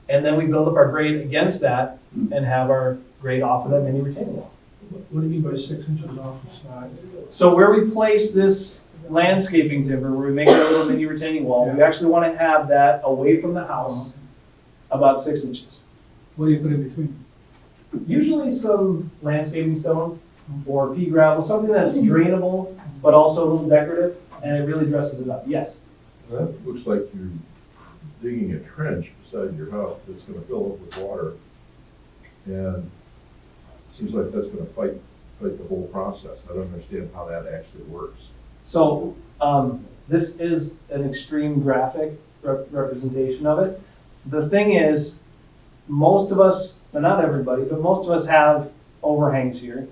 And then we build up our grade against that and have our grade off of that mini retaining wall. What do you mean by 6 inches off the side? So where we place this landscaping timber, where we make our little mini retaining wall, we actually want to have that away from the house about 6 inches. What do you put in between? Usually some landscaping stone or pea gravel, something that's drainable, but also a little decorative, and it really dresses it up. Yes? That looks like you're digging a trench beside your house that's gonna fill up with water. And it seems like that's gonna fight the whole process. I don't understand how that actually works. So this is an extreme graphic representation of it. The thing is, most of us, and not everybody, but most of us have overhangs here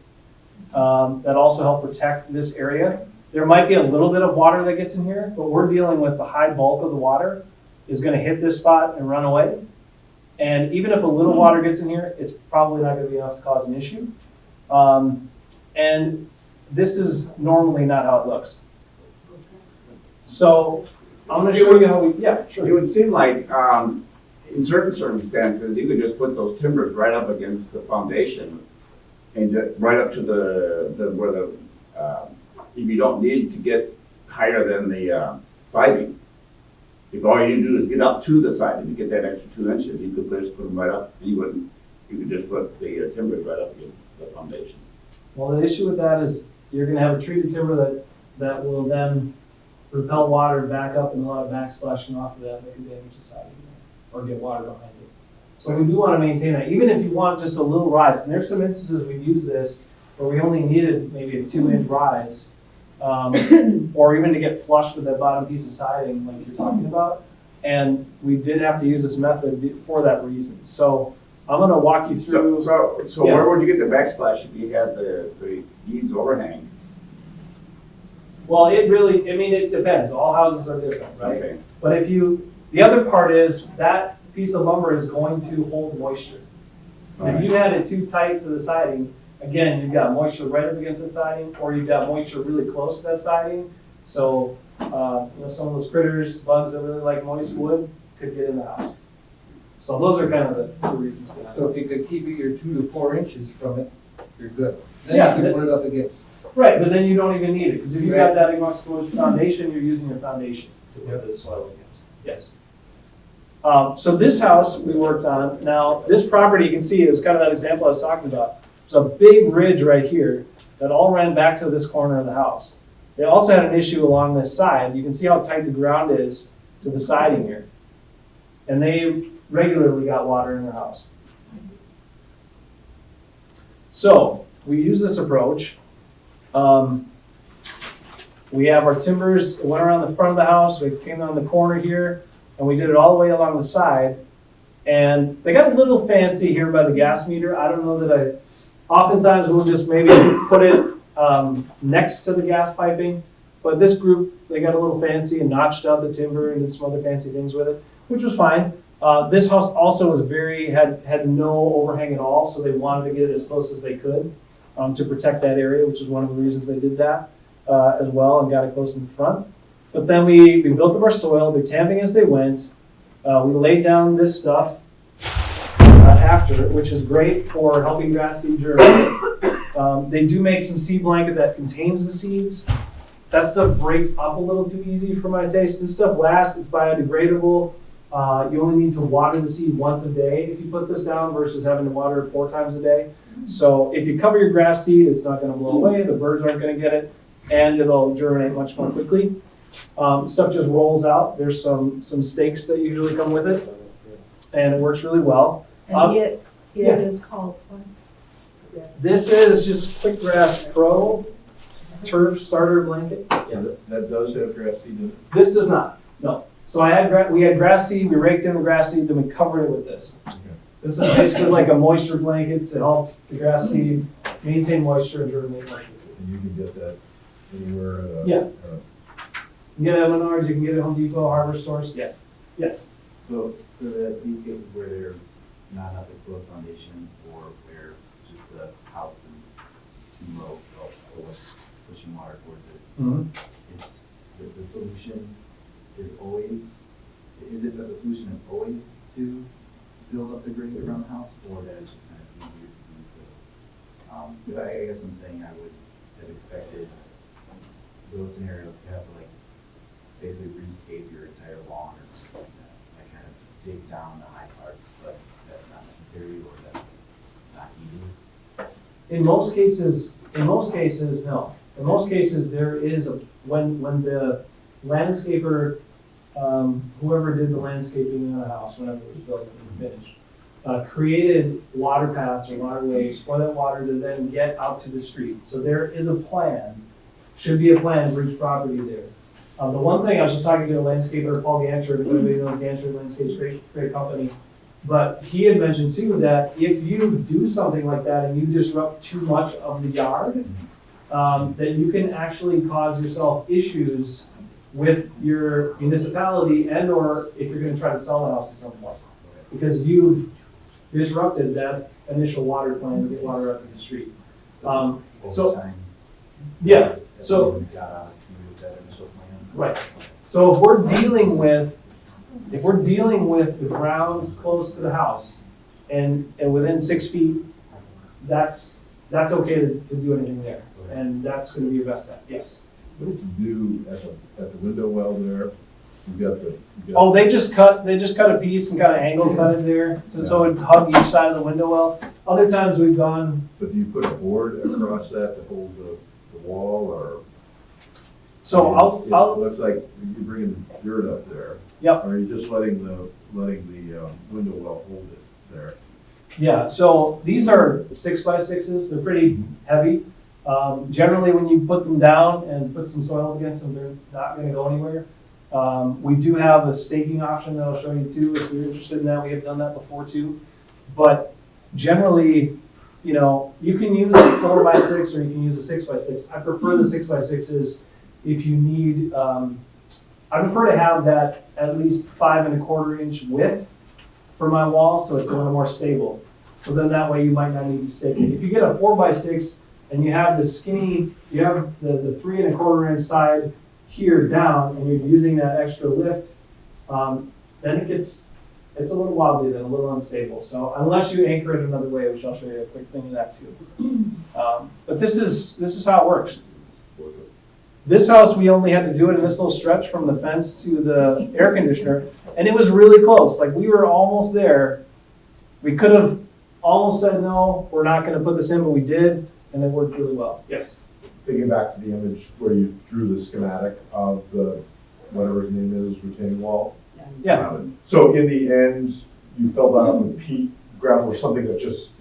that also help protect this area. There might be a little bit of water that gets in here, but we're dealing with the high bulk of the water is going to hit this spot and run away. And even if a little water gets in here, it's probably not going to be enough to cause an issue. And this is normally not how it looks. So I'm going to show you how we, yeah, sure. It would seem like in certain circumstances, you could just put those timbers right up against the foundation and right up to where the if you don't need to get higher than the siding. If all you do is get up to the siding to get that extra 2 inches, you could just put them right up. You could just put the timbers right up against the foundation. Well, the issue with that is you're going to have a treated timber that will then repel water back up and a lot of backsplashing off of that could damage the siding or get water behind it. So we do want to maintain that, even if you want just a little rise. And there's some instances we've used this where we only needed maybe a 2-inch rise, or even to get flush with that bottom piece of siding like you're talking about. And we did have to use this method for that reason. So I'm going to walk you through. So where would you get the backsplash if you had the eaves overhang? Well, it depends. All houses are different, right? Okay. But the other part is that piece of lumber is going to hold moisture. And if you had it too tight to the siding, again, you've got moisture right up against the siding, or you've got moisture really close to that siding. So, some of those critters, bugs that really like moist wood could get in the house. So those are kind of the reasons for that. So if you could keep it your 2 to 4 inches from it, you're good. Then Yeah, you can put it up against. Right, but then you don't even need it, because if you've got that exposed foundation, you're using your foundation to put the soil against. Yes. So this house we worked on, now this property, you can see, it was kind of that example I was talking about. There's a big ridge right here that all ran back to this corner of the house. They also had an issue along this side. You can see how tight the ground is to the siding here. And they regularly got water in their house. So we use this approach. We have our timbers, it went around the front of the house, we came down the corner here, and we did it all the way along the side. And they got a little fancy here by the gas meter. I don't know that oftentimes we'll just maybe put it next to the gas piping. But this group, they got a little fancy and notched out the timber and did some other fancy things with it, which was fine. This house also was had no overhang at all, so they wanted to get it as close as they could to protect that area, which is one of the reasons they did that as well and got it close in the front. But then we built up our soil, they're tamping as they went. We laid down this stuff after, which is great for helping grass seed germinate. They do make some seed blanket that contains the seeds. That stuff breaks up a little too easy for my taste. This stuff lasts, it's biodegradable. You only need to water the seed once a day if you put this down versus having to water it 4 times a day. So if you cover your grass seed, it's not gonna blow away, the birds aren't gonna get it, and it'll germinate much more quickly. Stuff just rolls out. There's some stakes that usually come with it, and it works really well. And it yeah. is called what? This is just Quick Grass Pro Turf Starter Blanket. Yeah, that does have grass seed in it. This does not, no. So we had grass seed, we raked in the grass seed, then we covered it with this. Okay. This is basically like a moisture blanket to help the grass seed maintain moisture and germinate more quickly. And you can get that anywhere at a. Yeah. at a- You can get it at Menards, you can get it at Home Depot, hardware stores, yes, yes. So for these cases where there's not enough exposed foundation or where just the house is too low or what's pushing water towards it, Mhm. it's, the solution is always, is it that the solution is always to build up the grade around the house or that it's just kind of easier to do so? Because I guess I'm saying I would have expected those scenarios to have to like basically rescape your entire lawn or something like that. Like kind of dig down the high parts, but that's not necessary or that's not needed. In most cases, no. In most cases, there is, when the landscaper, whoever did the landscaping in the house, whenever it was built and finished, created water paths or waterways for that water to then get out to the street. So there is a plan, should be a plan for each property there. The one thing, I was just talking to a landscaper, Paul Gancher, if anybody knows Gancher Landscapes, great company. But he had mentioned too that if you do something like that and you disrupt too much of the yard, that you can actually cause yourself issues with your municipality and or if you're gonna try to sell the house at some point. Because you've disrupted that initial water plan to get water out to the street. Over so- time, Yeah, that so, we got out of speed with that initial plan. right. So if we're dealing with the ground close to the house and within 6 feet, that's okay to do anything there. And that's gonna be your best bet, yes. What did you do at the window well there? You got. Oh, they just cut a piece and kind of angle cut it there, so it'd hug each side of the window well. Other times we've gone, But do you put a board across that to hold the wall or? so It I'll, looks like you're bringing dirt up there. Yep. Or are you just letting the window well hold it there? yeah, so these are 6x6s, they're pretty heavy. Generally, when you put them down and put some soil against them, they're not gonna go anywhere. We do have a staking option that I'll show you too, if you're interested in that, we have done that before too. But generally, you can use a 4x6 or you can use a 6x6. I prefer the 6x6s if you need, I prefer to have that at least 5 1/4 inch width for my wall, so it's a little more stable. So then that way you might not need to stake it. If you get a 4x6 and you have the skinny, you have the 3 1/4 inch side here down and you're using that extra lift, then it's a little wobbly then, a little unstable. So unless you anchor it another way, which I'll show you a quick thing of that too. But this is how it works. This house, we only had to do it in this little stretch from the fence to the air conditioner, and it was really close. Like we were almost there. We could have almost said, no, we're not gonna put this in, but we did, and it worked really well. Yes. Thinking back to the image where you drew the schematic of the, whatever his name is, retaining wall. Yeah. So in the end, you filled that up with peat, gravel, or something that just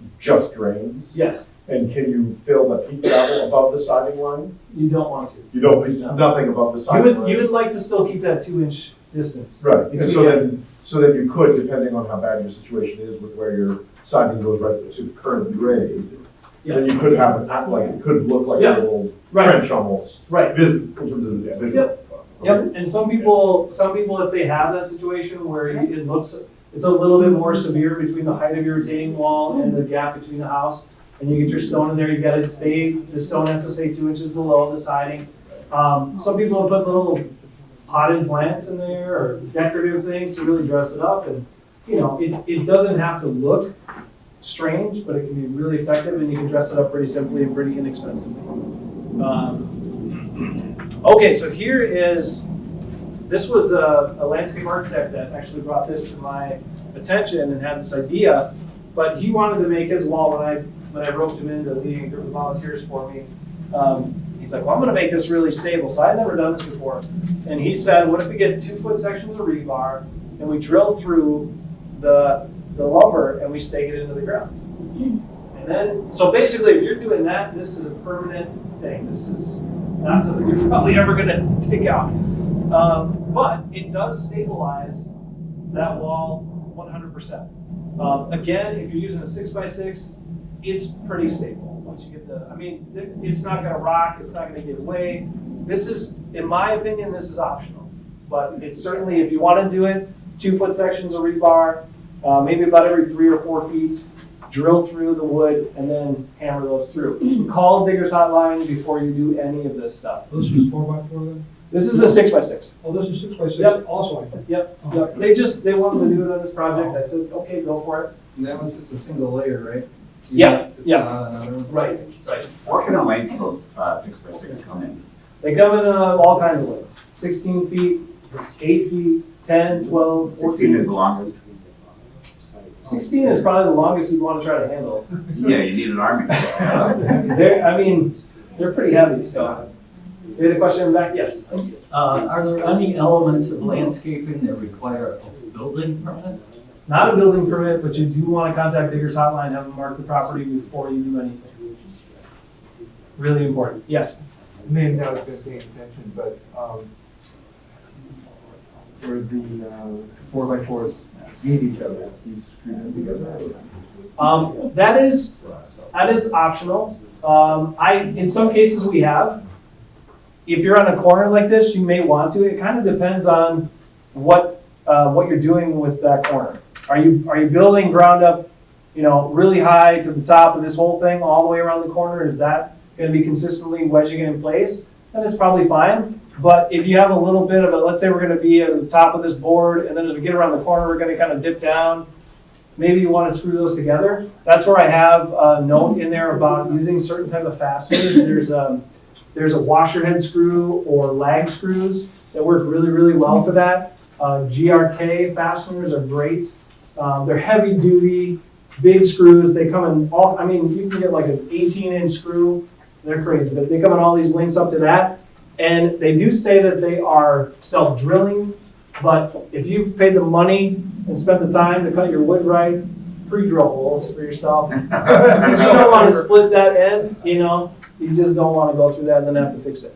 drains? Yes. And can you fill the peat gravel above the siding line? You don't want to. You don't, there's No. nothing above the You siding line? would like to still keep that 2-inch distance. Right, and so Between- then you could, depending on how bad your situation is with where your siding goes right to current grade, then you could have it could look like a Yeah. little Right. trench almost. Right. In terms of the visual. Yep, and some people, if they have that situation where it looks, it's a little bit more severe between the height of your retaining wall and the gap between the house, and you get your stone in there, you gotta the stone has to stay 2 inches below the siding. Some people have put little potted plants in there or decorative things to really dress it up, and, it doesn't have to look strange, but it can be really effective, and you can dress it up pretty simply and pretty inexpensively. Okay, so here is this was a landscape architect that actually brought this to my attention and had this idea, but he wanted to make his wall when I roped him into leading a group of volunteers for me. He's like, well, I'm gonna make this really stable. So I had never done this before. And he said, what if we get 2-foot sections of rebar and we drill through the lumber and we stake it into the ground? And then, so basically if you're doing that, this is a permanent thing. This is not something you're probably ever gonna take out. But it does stabilize that wall 100%. Again, if you're using a 6x6, it's pretty stable. Once you get it's not gonna rock, it's not gonna give way. This is, in my opinion, this is optional. But it's certainly, if you wanna do it, 2-foot sections of rebar, maybe about every 3 or 4 feet, drill through the wood and then hammer those through. Call Digger's Hotline before you do any of this stuff. This was 4x4 then? This is a 6x6. Oh, this is 6x6 Yep. also, I think. Yep, Oh, yep. They wanted to do it on this project. I said, okay, go for it. And that one's just a single layer, right? Yeah, yeah. Another one. Right. What kind of lengths those 6x6 come in? They come in all kinds of lengths. 16 feet, 8 feet, 10, 12, 14. 16 is the longest. 16 is probably the longest you'd want to try to handle. Yeah, you need an army. They're pretty heavy, so. You had a question in the back? Yes. Are there any elements of landscaping that require a building permit? Not a building permit, but you do want to contact Digger's Hotline, have them mark the property before you do anything. Really important. Yes. May not have been paying attention, but, where the 4x4s meet each other, you screw them together. That is optional. In some cases we have. If you're on a corner like this, you may want to. It kind of depends on what you're doing with that corner. Are you building ground up, really high to the top of this whole thing all the way around the corner? Is that going to be consistently wedging it in place? Then it's probably fine. But if you have a little bit of a, let's say we're going to be at the top of this board, and then as we get around the corner, we're going to kind of dip down. Maybe you want to screw those together. That's where I have a note in there about using certain type of fasteners. There's a washer head screw or lag screws that work really, really well for that. GRK fasteners are great. They're heavy duty, big screws. They come in all, you can get like an 18-inch screw. They're crazy, but they come in all these lengths up to that. And they do say that they are self-drilling, but if you've paid the money and spent the time to cut your wood right, pre-drill holes for yourself. Because you don't want to split that end, you just don't want to go through that and then have to fix it.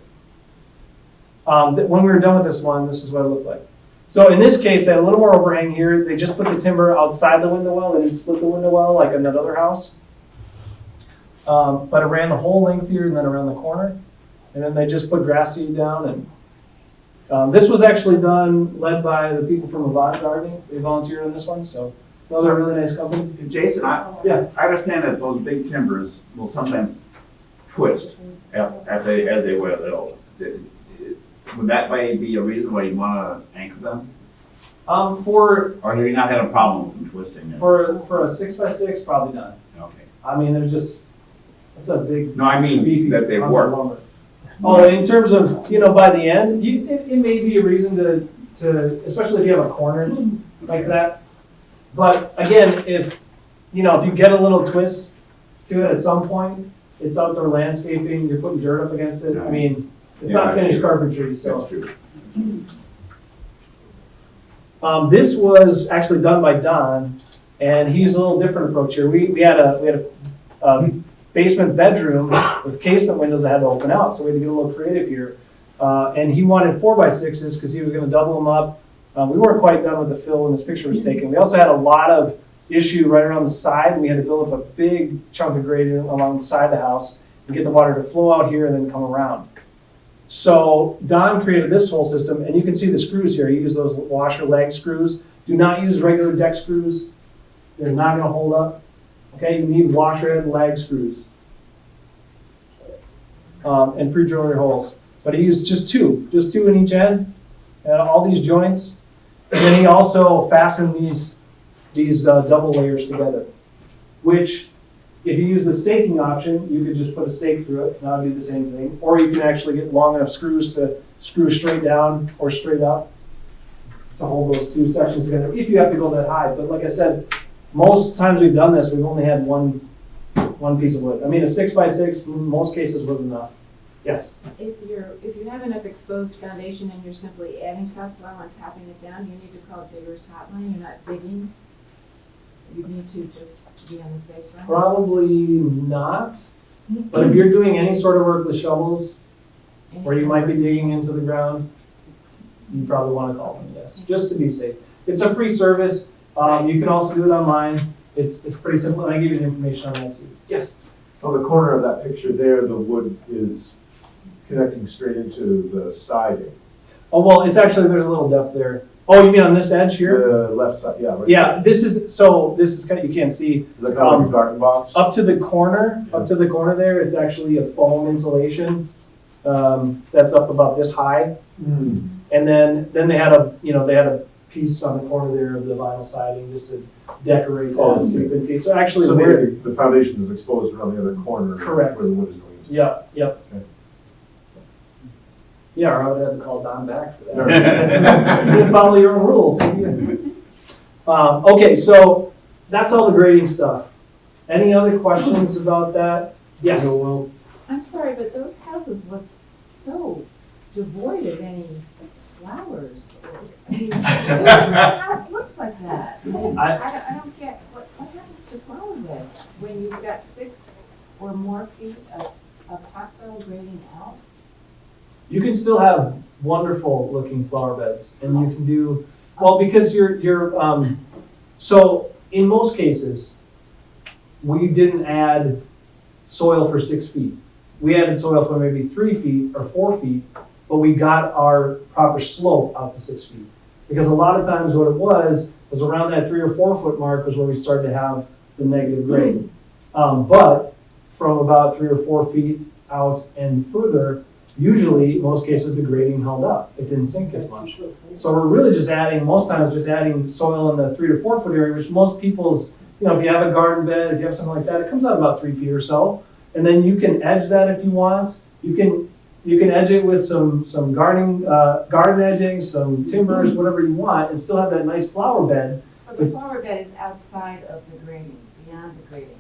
When we were done with this one, this is what it looked like. So in this case, they had a little more overhang here. They just put the timber outside the window well. They didn't split the window well like in that other house. But it ran the whole length here and then around the corner. And then they just put grass seed down. And this was actually led by the people from Avant Gardening. They volunteered on this one, so another really nice company. Jason, I understand that those big timbers will sometimes twist as they will. Would that be a reason why you want to anchor them? Or have you not had a problem with them twisting? For a 6x6, probably not. Okay. There's just, it's a big. No, I mean beefy that they work. Oh, in terms of, by the end, it may be a reason to, especially if you have a corner like that. But again, if you get a little twist to it at some point, it's outdoor landscaping, you're putting dirt up against it. It's not finished carpentry, so. That's true. This was actually done by Don, and he used a little different approach here. We had a basement bedroom with casement windows that had to open out, so we had to get a little creative here. And he wanted 4x6s because he was going to double them up. We weren't quite done with the fill when this picture was taken. We also had a lot of issue right around the side. We had to build up a big chunk of gradient along the side of the house and get the water to flow out here and then come around. So Don created this whole system, and you can see the screws here. You use those washer leg screws. Do not use regular deck screws. They're not going to hold up. Okay, you need washer head lag screws. And pre-drill your holes. But he used just two in each end, and all these joints. And then he also fastened these double layers together, which if you use the staking option, you could just put a stake through it, and that would do the same thing. Or you can actually get long enough screws to screw straight down or straight up. to hold those two sections together, if you have to go that high. But like I said, most times we've done this, we've only had one piece of wood. I mean, a 6x6, in most cases, was enough. Yes? If you have enough exposed foundation and you're simply adding topsoil and tapping it down, you need to call digger's hotline, you're not digging. You need to just be on the safe side. Probably not. But if you're doing any sort of work with shovels, or you might be digging into the ground, you probably want to call them, yes, just to be safe. It's a free service. You can also do it online. It's pretty simple, and I give you the information on that too. Yes? On the corner of that picture there, the wood is connecting straight into the siding. Oh, well, it's actually, there's a little depth there. Oh, you mean on this edge here? The left side, yeah. Right Yeah, this is kind of, you can't see. there. Is that kind of like a garden box? Up to the corner there, it's actually a foam insulation, that's up about this high. Hmm. And then they had a piece on the corner there of the vinyl siding just to decorate that, so you can see. So actually, So the foundation is exposed around the other corner. Correct. Where the wood is going to. Yep. Okay. Yeah, or I would have to call Don back for that. You didn't follow your own rules. Okay, so that's all the grading stuff. Any other questions about that? Yes? I'm sorry, but those houses look so devoid of any flowers. I mean, whose house looks like that? I don't get, what happens to flower beds when you've got 6 or more feet of topsoil grading out? You can still have wonderful looking flower beds, and you can do, well, because so in most cases, we didn't add soil for 6 feet. We added soil for maybe 3 feet or 4 feet, but we got our proper slope out to 6 feet. Because a lot of times what it was around that 3 or 4 foot mark was where we started to have the negative grade. But from about 3 or 4 feet out and further, usually, most cases, the grading held up. It didn't sink as much. So we're really just adding, most times, just adding soil in the 3 to 4 foot area, which most people's, if you have a garden bed, if you have something like that, it comes out about 3 feet or so. And then you can edge that if you want. You can edge it with some garden edging, some timbers, whatever you want, and still have that nice flower bed. So the flower bed is outside of the grading, beyond the grading?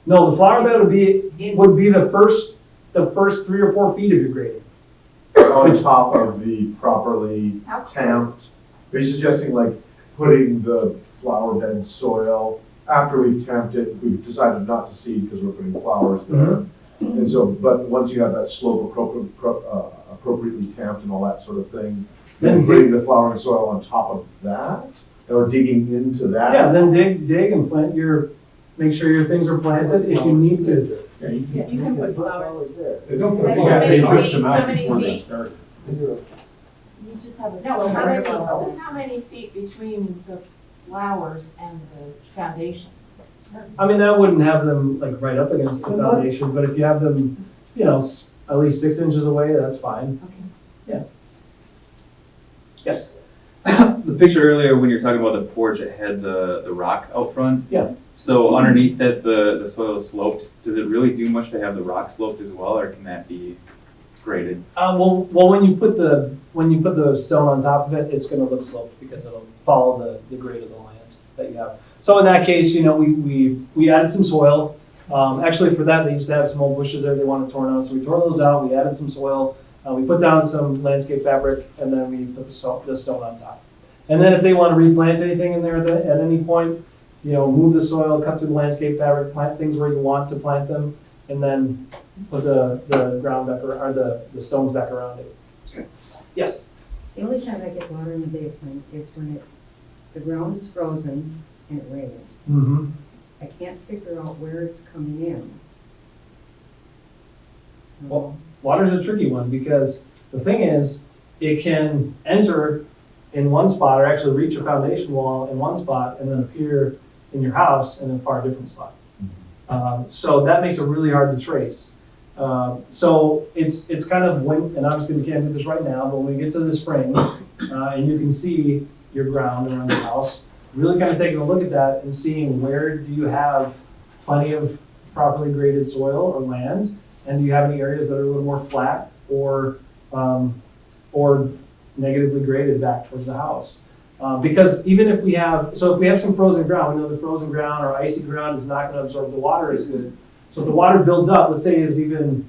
No, the flower bed would be the first 3 or 4 feet of your grading. On top of the properly tamped. Are you suggesting like putting the flower bed soil after we've tamped it? We've decided not to seed because we're putting flowers there. And so, but once you have that slope appropriately tamped and all that sort of thing, then putting the flowering soil on top of that, or digging into that. Yeah, then dig and plant make sure your things are planted if you need to. Yeah, you can put flowers there. They don't put How flowers, many they rip feet? them How out many before they feet? start. You just have a No, slope. how many feet between the flowers and the foundation? I mean, I wouldn't have them like right up against the foundation, but if you have them, at least 6 inches away, that's fine. Okay. Yeah. Yes. The picture earlier when you're talking about the porch, it had the rock out front. Yeah. So underneath that, the soil is sloped. Does it really do much to have the rock sloped as well, or can that be graded? Well, when you put the stone on top of it, it's going to look sloped because it'll follow the grade of the land that you have. So in that case, we added some soil. Actually, for that, they used to have some old bushes there they wanted torn out, so we tore those out. We added some soil. We put down some landscape fabric, and then we put the stone on top. And then if they want to replant anything in there at any point, move the soil, cut through the landscape fabric, plant things where you want to plant them, and then put the ground back or the stones back around it. Okay. Yes? The only time I get water in the basement is when the ground is frozen and it rains. Mm-hmm. I can't figure out where it's coming in. Well, water's a tricky one because the thing is, it can enter in one spot or actually reach a foundation wall in one spot and then appear in your house in a far different spot. So that makes it really hard to trace. So it's kind of and obviously we can't do this right now, but when we get to the spring and you can see your ground around the house, really kind of taking a look at that and seeing where do you have plenty of properly graded soil or land, and do you have any areas that are a little more flat or negatively graded back towards the house. Because even if we have some frozen ground, we know the frozen ground or icy ground is not gonna absorb the water as good. So if the water builds up, let's say there's even,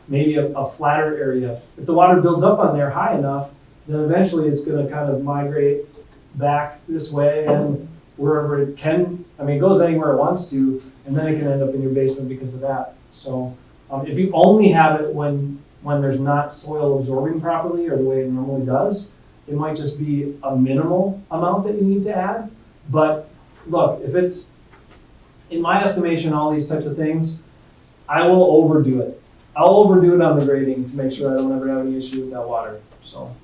maybe a flatter area. If the water builds up on there high enough, then eventually it's gonna kind of migrate back this way and wherever it can, I mean, it goes anywhere it wants to, and then it can end up in your basement because of that. So, if you only have it when there's not soil absorbing properly or the way it normally does, it might just be a minimal amount that you need to add. But look, if it's, in my estimation, all these types of things, I will overdo it. I'll overdo it on the grading to make sure I don't ever have any issue with that water, so.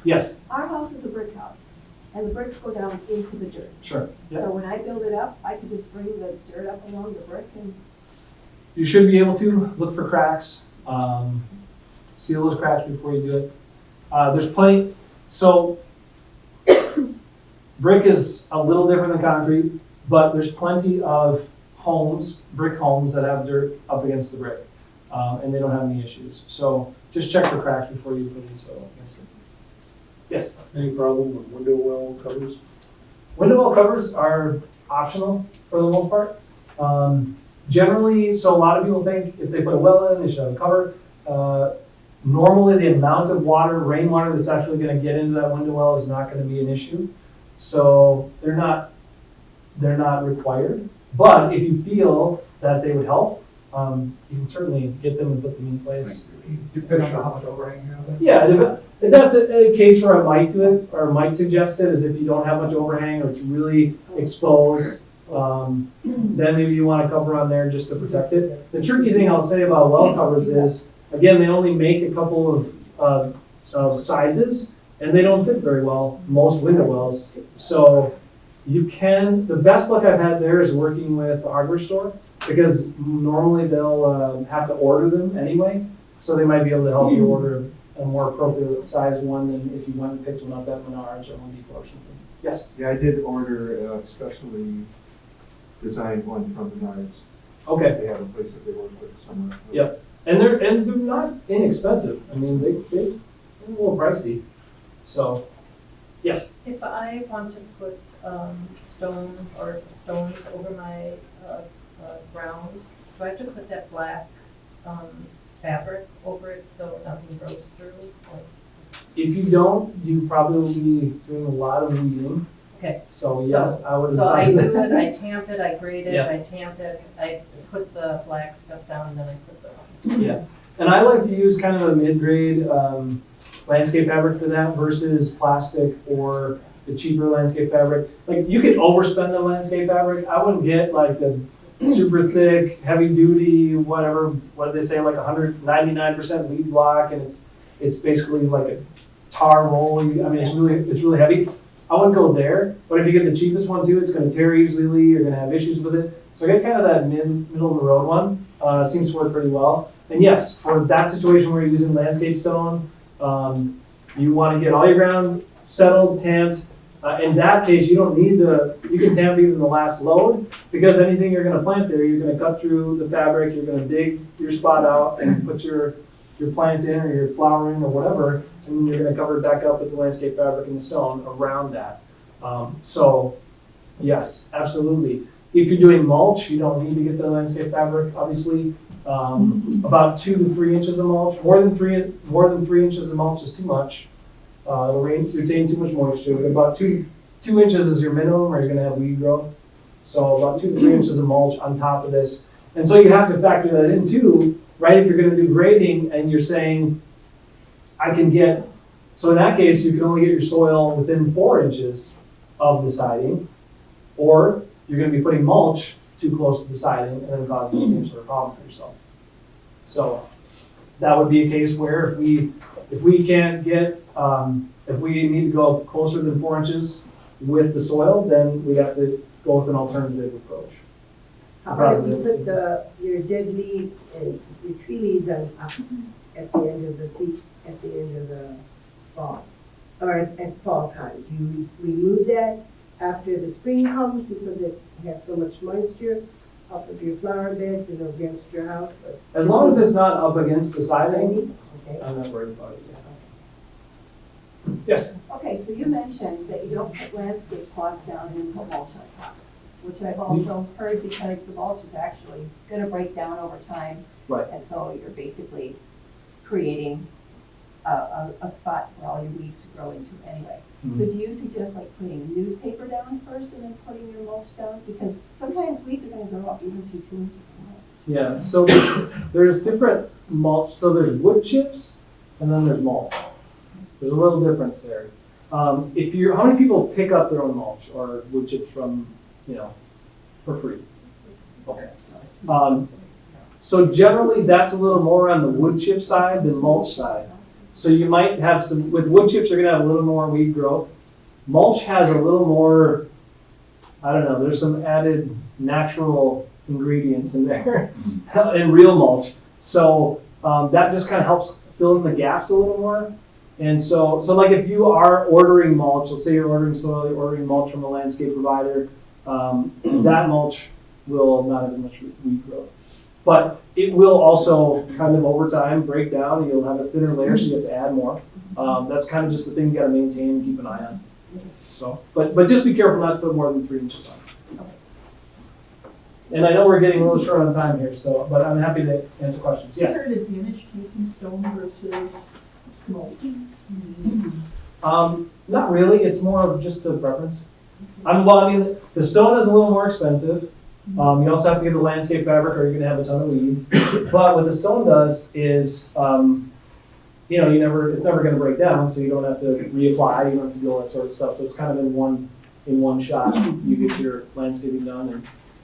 Yes, Our house is a brick house, and the bricks go down into the dirt. sure. Yeah. So when I build it up, I can just bring the dirt up along the brick and You should be able to look for cracks, seal those cracks before you do it. There's plenty, so brick is a little different than concrete, but there's plenty of homes, brick homes that have dirt up against the brick, and they don't have any issues. So just check for cracks before you put any soil against it. Yes? Any problem with window well covers? Window well covers are optional for the most part. Generally, so a lot of people think if they put a well in, they should have a cover. Normally, the amount of water, rainwater that's actually going to get into that window well is not going to be an issue. So they're not required. But if you feel that they would help, you can certainly get them and put them in place. Depending on how much overhang you have. Yeah, if that's a case where I might do it, or might suggest it, is if you don't have much overhang or it's really exposed, then maybe you want a cover on there just to protect it. The tricky thing I'll say about well covers is, again, they only make a couple of sizes, and they don't fit very well, most window wells. So you can, the best luck I've had there is working with the hardware store, because normally they'll have to order them anyway, so they might be able to help you order a more appropriate size one than if you went and picked one up at Menards or Home Depot or something. Yes? Yeah, I did order a specially designed one from Menards. Okay. They have a place that they work with somewhere. Yep. And they're not inexpensive. I mean, they're a little pricey. So, yes. If I want to put stone or stones over my ground, do I have to put that black fabric over it so nothing grows through? Or? If you don't, you probably will be doing a lot of weeding. Okay. So yes, I would So I advise do that. it, I tamp it, I grade it, Yeah. I tamp it, I put the black stuff down, then I put the. Yeah, and I like to use kind of a mid-grade landscape fabric for that versus plastic or the cheaper landscape fabric. Like, you can overspend the landscape fabric. I wouldn't get like the super thick, heavy duty, whatever, what do they say, like 199% lead block, and it's basically like a tar roll. I mean, it's really heavy. I wouldn't go there, but if you get the cheapest one too, it's gonna tear easily, you're gonna have issues with it. So get kind of that middle of the road one. Seems to work pretty well. And yes, for that situation where you're using landscape stone, you want to get all your ground settled, tamped. In that case, you don't need you can tamp even the last load, because anything you're going to plant there, you're going to cut through the fabric, you're going to dig your spot out and put your plant in or your flowering or whatever, and then you're going to cover it back up with the landscape fabric and the stone around that. So yes, absolutely. If you're doing mulch, you don't need to get the landscape fabric, obviously. About 2 to 3 inches of mulch. More than 3 inches of mulch is too much. It'll retain too much moisture. But about 2 inches is your minimum, or you're going to have weed growth. So about 2 to 3 inches of mulch on top of this. And so you have to factor that in too, right? If you're going to do grading and you're saying, so in that case, you can only get your soil within 4 inches of the siding, or you're going to be putting mulch too close to the siding and then causing the same sort of problem for yourself. So that would be a case where if we can't get, if we need to go closer than 4 inches with the soil, then we have to go with an alternative approach. How about if you put your dead leaves and your tree leaves at the end of the fall, or at fall time? Do you remove that after the spring comes because it has so much moisture up of your flower beds and against your house? As long as it's not up against the siding, Okay. I'm not worried about it. Yes? Okay, so you mentioned that you don't put landscape cloth down and you put mulch on top, which I've also heard because the mulch is actually gonna break down over time. Right. And so you're basically creating a spot for all your weeds to grow into anyway. So do you suggest like putting newspaper down first and then putting your mulch down? Because sometimes weeds are gonna grow up even to 2 inches of mulch. Yeah, so there's different mulch, so there's wood chips and then there's mulch. There's a little difference there. How many people pick up their own mulch or wood chips from, for free? Okay. So generally that's a little more on the wood chip side than mulch side. So you might have with wood chips you're gonna have a little more weed growth. Mulch has a little more, I don't know, there's some added natural ingredients in there in real mulch. So that just kind of helps fill in the gaps a little more. And so like if you are ordering mulch, let's say you're ordering soil, you're ordering mulch from a landscape provider, that mulch will not have as much weed growth. But it will also kind of over time break down, you'll have a thinner layer, so you have to add more. That's kind of just the thing you gotta maintain and keep an eye on. So, but just be careful not to put more than 3 inches on. And I know we're getting a little short on time here, but I'm happy to answer questions. Yes? Is there an advantage to using stone versus mulch? Not really, it's more of just a preference. The stone is a little more expensive. You also have to get the landscape fabric or you're gonna have a ton of weeds. But what the stone does is, it's never gonna break down, so you don't have to reapply, you don't have to do all that sort of stuff. So it's kind of in one shot, you get your landscaping done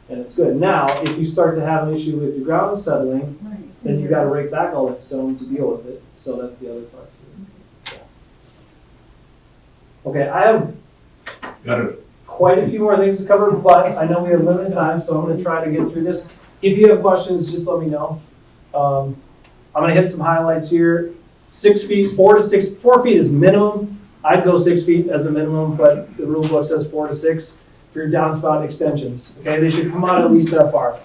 and it's good. Now, if you start to have an issue with your ground settling, then you gotta rake back all that stone to deal with it. So that's the other part too. Okay, I have quite a few more things to cover, but I know we have limited time, so I'm gonna try to get through this. If you have questions, just let me know. I'm gonna hit some highlights here. 6 feet, 4 feet is minimum. I'd go 6 feet as a minimum, but the rule book says 4 to 6 for your downspout extensions. Okay, they should come out at least that far.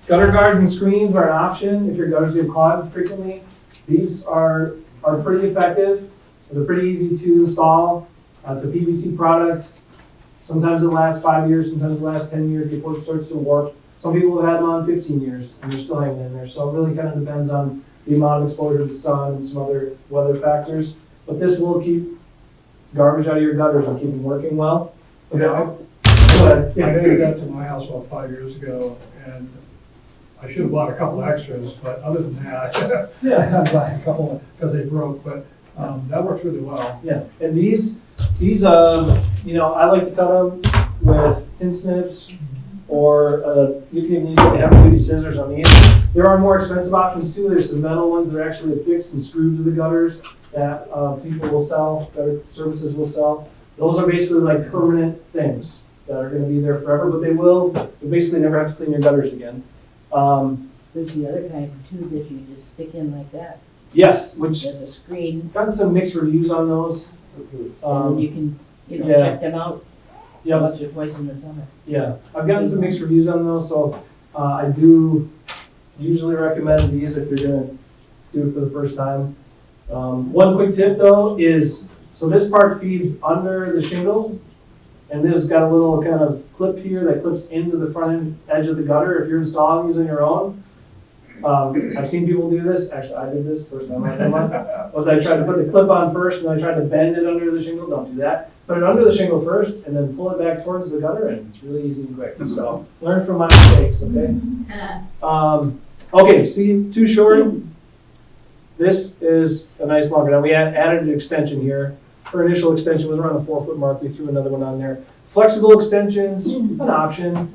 Gutter guards and screens are an option if your gutters get clogged frequently. These are pretty effective. They're pretty easy to install. It's a PVC product. Sometimes it lasts 5 years, sometimes it lasts 10 years before it starts to warp. Some people have had them on 15 years and they're still hanging in there. So it really kind of depends on the amount of exposure to the sun and some other weather factors. But this will keep garbage out of your gutters and keep them working well. Okay. Yeah, Go ahead. I added that to my house about 5 years ago, and I should have bought a couple extras, but other than that, I bought a couple because they broke, but that works really well. Yeah, and these, I like to cut them with tin snips, or you can even use heavy-duty scissors on these. There are more expensive options too. There's some metal ones that are actually affixed and screwed to the gutters that people will sell, gutter services will sell. Those are basically like permanent things that are going to be there forever, but you'll basically never have to clean your gutters again. There's the other kind too that you just stick in like that. Yes, which there's a screen. Gotten some mixed reviews on those. And then you can, yeah. check them out Yep. once or twice in the summer. Yeah, I've gotten some mixed reviews on those, so I do usually recommend these if you're gonna do it for the first time. One quick tip though is, so this part feeds under the shingle, and this has got a little kind of clip here that clips into the front edge of the gutter. If you're installing these on your own, I've seen people do this. Actually, I did this first time I did one. Was I tried to put the clip on first, and I tried to bend it under the shingle. Don't do that. Put it under the shingle first, and then pull it back towards the gutter, and it's really easy and quick. So learn from my mistakes, okay? Okay, see, too short. This is a nice longer. Now we added an extension here. Her initial extension was around the 4 foot mark. We threw another one on there. Flexible extensions, an option.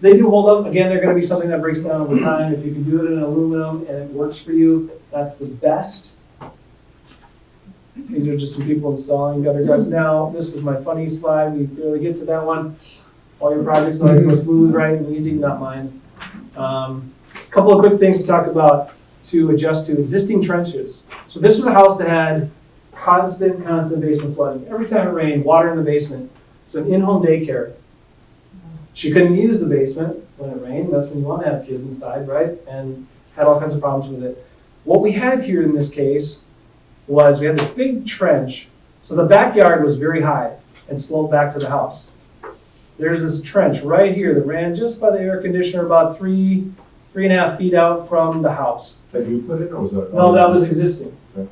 They do hold up. Again, they're going to be something that breaks down over time. If you can do it in aluminum and it works for you, that's the best. These are just some people installing gutter guards. Now, this was my funny slide. We barely get to that one. All your projects always go smooth, right, and easy, not mine. A couple of quick things to talk about to adjust to existing trenches. So this was a house that had constant basement flooding. Every time it rained, water in the basement. It's an in-home daycare. She couldn't use the basement when it rained. That's when you want to have kids inside, right? And had all kinds of problems with it. What we had here in this case was we had this big trench. So the backyard was very high and sloped back to the house. There's this trench right here that ran just by the air conditioner about 3.5 feet out from the house. That you put in, or was that? No, that was existing. Okay.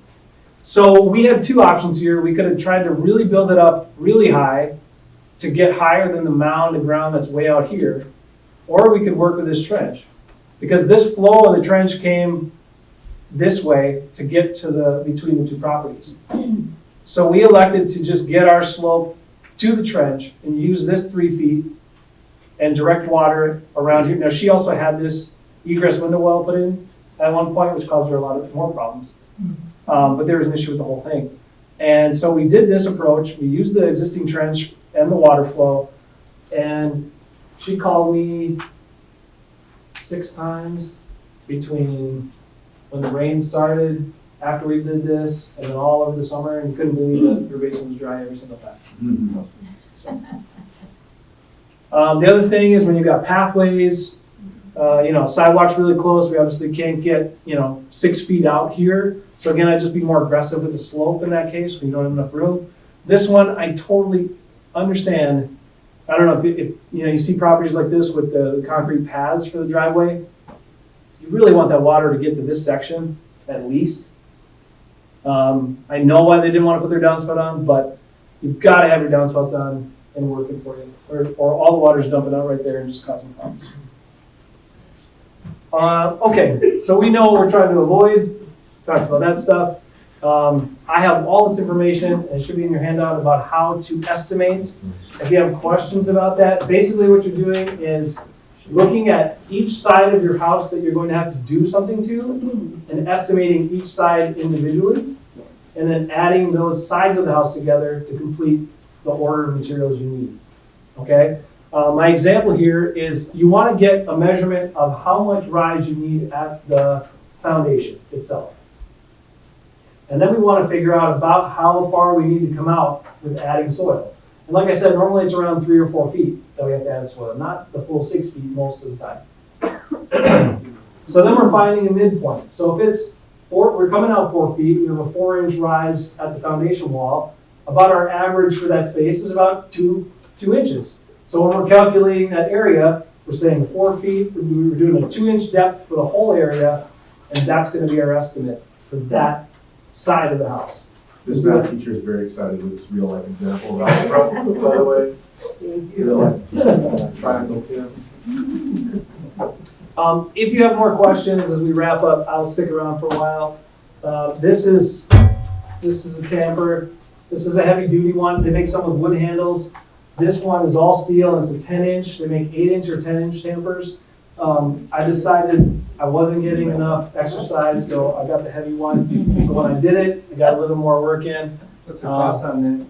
So we had two options here. We could have tried to really build it up really high to get higher than the mound and ground that's way out here, or we could work with this trench. Because this flow of the trench came this way to get to between the two properties. So we elected to just get our slope to the trench and use this 3 feet and direct water around here. Now, she also had this egress window well put in at one point, which caused her a lot of more problems. But there was an issue with the whole thing. And so we did this approach. We used the existing trench and the water flow. And she called me 6 times between when the rain started, after we did this, and then all over the summer, and you couldn't believe that your basement was dry every single time. So. The other thing is when you've got pathways, sidewalks really close, we obviously can't get, 6 feet out here. So again, I'd just be more aggressive with the slope in that case when you don't have enough room. This one, I totally understand. I don't know if you see properties like this with the concrete paths for the driveway. You really want that water to get to this section at least. I know why they didn't want to put their downspout on, but you've got to have your downspouts on and working for you, or all the water's dumping out right there and just causing problems. Okay, so we know what we're trying to avoid. Talked about that stuff. I have all this information, and it should be in your handout, about how to estimate. If you have questions about that, basically what you're doing is looking at each side of your house that you're going to have to do something to, and estimating each side individually, and then adding those sides of the house together to complete the order of materials you need. Okay? My example here is you want to get a measurement of how much rise you need at the foundation itself. And then we want to figure out about how far we need to come out with adding soil. And like I said, normally it's around 3 or 4 feet that we have to add soil, not the full 6 feet most of the time. So then we're finding a midpoint. So if it's we're coming out 4 feet, we have a 4-inch rise at the foundation wall. About our average for that space is about 2 inches. So when we're calculating that area, we're saying 4 feet, we're doing a 2-inch depth for the whole area, and that's going to be our estimate for that side of the house. This math teacher is very excited with this real life example of algebra, by the way. Real life triangle theorems. If you have more questions as we wrap up, I'll stick around for a while. This is a tamper. This is a heavy duty one. They make some with wood handles. This one is all steel and it's a 10-inch. They make 8-inch or 10-inch tampers. I decided I wasn't getting enough exercise, so I got the heavy one. So when I did it, I got a little more work in. What's the cost on that?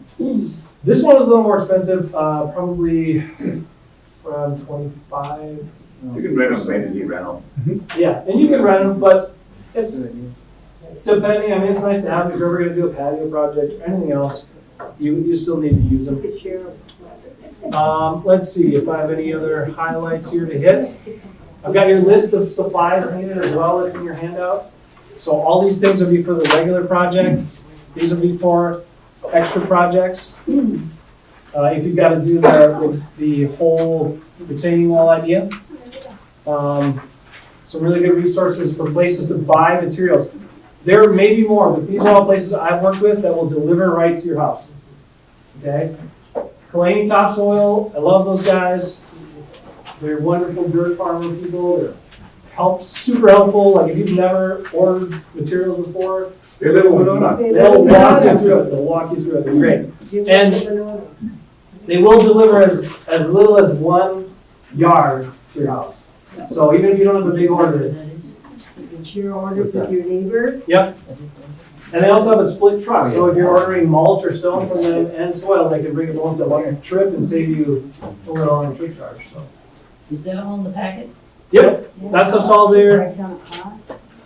This one was a little more expensive, probably around $25. You can rent them, maybe rental. Yeah, and you can rent them, but it's depending. I mean, it's nice to have if you're ever going to do a patio project or anything else. You still need to use them. Let's see if I have any other highlights here to hit. I've got your list of supplies needed as well. That's in your handout. So all these things will be for the regular project. These will be for extra projects. If you've got to do the whole retaining wall idea. Some really good resources for places to buy materials. There may be more, but these are all places I've worked with that will deliver right to your house. Okay? Kalani Topsoil, I love those guys. They're wonderful dirt farmer people. They're super helpful. Like if you've never ordered materials before, they'll walk you through it. They'll walk you through it. They're great. And they will deliver as little as 1 yard to your house. So even if you don't have a big order. You can share orders with your neighbors. Yep. And they also have a split truck. So if you're ordering mulch or stone from them and soil, they can bring it home to one trip and save you a little on the trip charge. So. Is that all in the packet? Yep. That stuff's all there.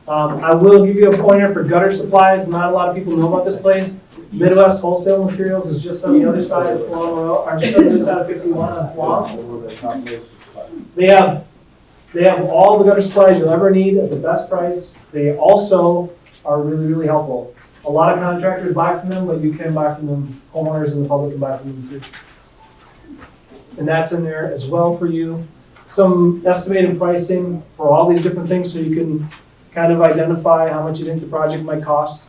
I will give you a pointer for gutter supplies. Not a lot of people know about this place. Midwest Wholesale Materials is just on the other side of Flom Road, or just on the other side of 51 on Flom. They have all the gutter supplies you'll ever need at the best price. They also are really, really helpful. A lot of contractors buy from them, but you can buy from them, homeowners and the public can buy from them too. And that's in there as well for you. Some estimated pricing for all these different things so you can kind of identify how much you think the project might cost.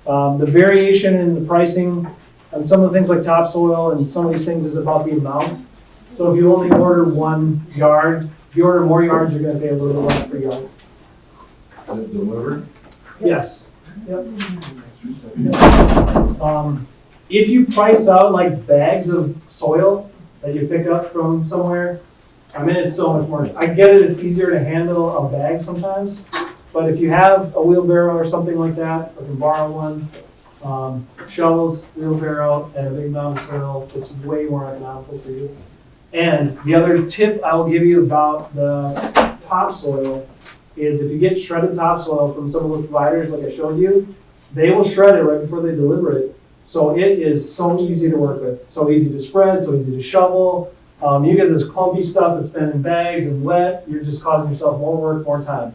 The variation in the pricing on some of the things like topsoil and some of these things is about the amount. So if you only order 1 yard, if you order more yards, you're gonna pay a little bit less per yard. Is it delivered? Yes. Yep. If you price out like bags of soil that you pick up from somewhere, I mean, it's so much more. I get it, it's easier to handle a bag sometimes, but if you have a wheelbarrow or something like that, or can borrow one, shovels, wheelbarrow, and a big amount of soil, it's way more economical for you. And the other tip I will give you about the topsoil is if you get shredded topsoil from some of those providers like I showed you, they will shred it right before they deliver it. So it is so easy to work with, so easy to spread, so easy to shovel. You get this clumpy stuff that's been in bags and wet, you're just causing yourself more work, more time.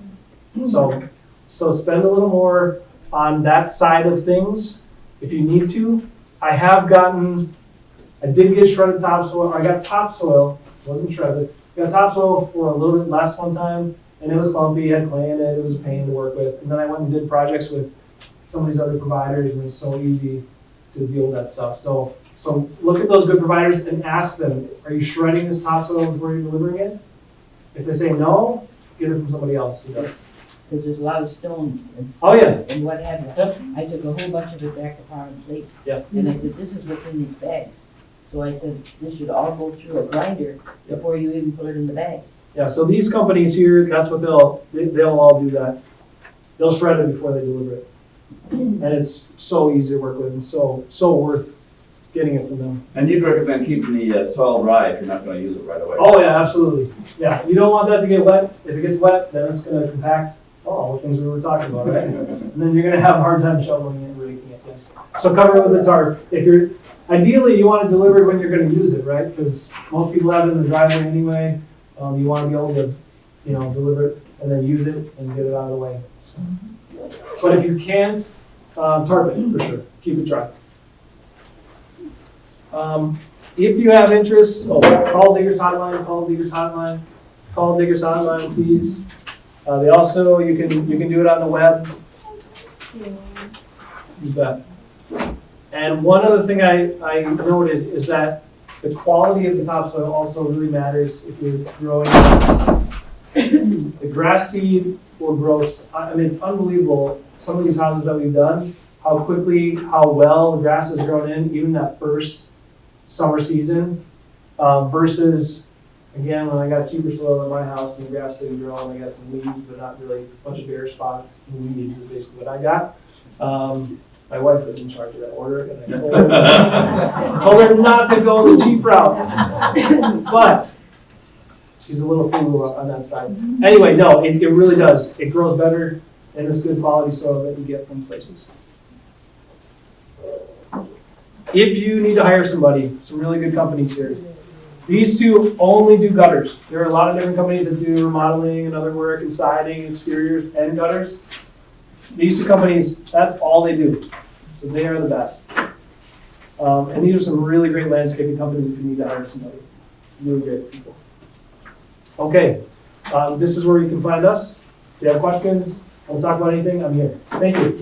So spend a little more on that side of things if you need to. I did get shredded topsoil, I got topsoil, it wasn't shredded, got topsoil for a little bit less one time, and it was clumpy, had clay in it, it was a pain to work with. And then I went and did projects with some of these other providers, and it was so easy to deal with that stuff. So look at those good providers and ask them, are you shredding this topsoil before you're delivering it? If they say no, get it from somebody else who does. Because there's a lot of stones and Oh, yeah. and what have you. Yep. I took a whole bunch of it back to Farm and Fleet. Yep. And I said, this is what's in these bags. So I said, this should all go through a grinder before you even put it in the bag. Yeah, so these companies here, that's what they'll all do that. They'll shred it before they deliver it. And it's so easy to work with and so worth getting it from them. And you'd recommend keeping the soil dry if you're not gonna use it right away? Oh yeah, absolutely. Yeah, you don't want that to get wet. If it gets wet, then it's gonna compact all the things we were talking about, right? And then you're gonna have a hard time shoveling it and raking it, yes. So cover it with a tarp. Ideally, you want to deliver it when you're gonna use it, right? Because most people have it in the driveway anyway. You wanna be able to, deliver it and then use it and get it out of the way. So. But if you can't, tarp it for sure. Keep it dry. If you have interest, call Digger's Hotline, please. They also, you can do it on the web. You bet. And one other thing I noted is that the quality of the topsoil also really matters if you're growing. The grass seed will grow, it's unbelievable, some of these houses that we've done, how quickly, how well the grass has grown in, even that first summer season, versus, again, when I got cheaper soil in my house and the grass didn't grow and I got some weeds, but not really a bunch of bare spots, and weeds is basically what I got. My wife was in charge of that order, and I told her not to go the cheap route. But she's a little fool on that side. Anyway, no, it really does. It grows better in this good quality soil that you get from places. If you need to hire somebody, some really good companies here. These two only do gutters. There are a lot of different companies that do remodeling and other work and siding, exteriors, and gutters. These two companies, that's all they do. So they are the best. And these are some really great landscaping companies if you need to hire somebody. Really great people. Okay, this is where you can find us. If you have questions, want to talk about anything, I'm here. Thank you.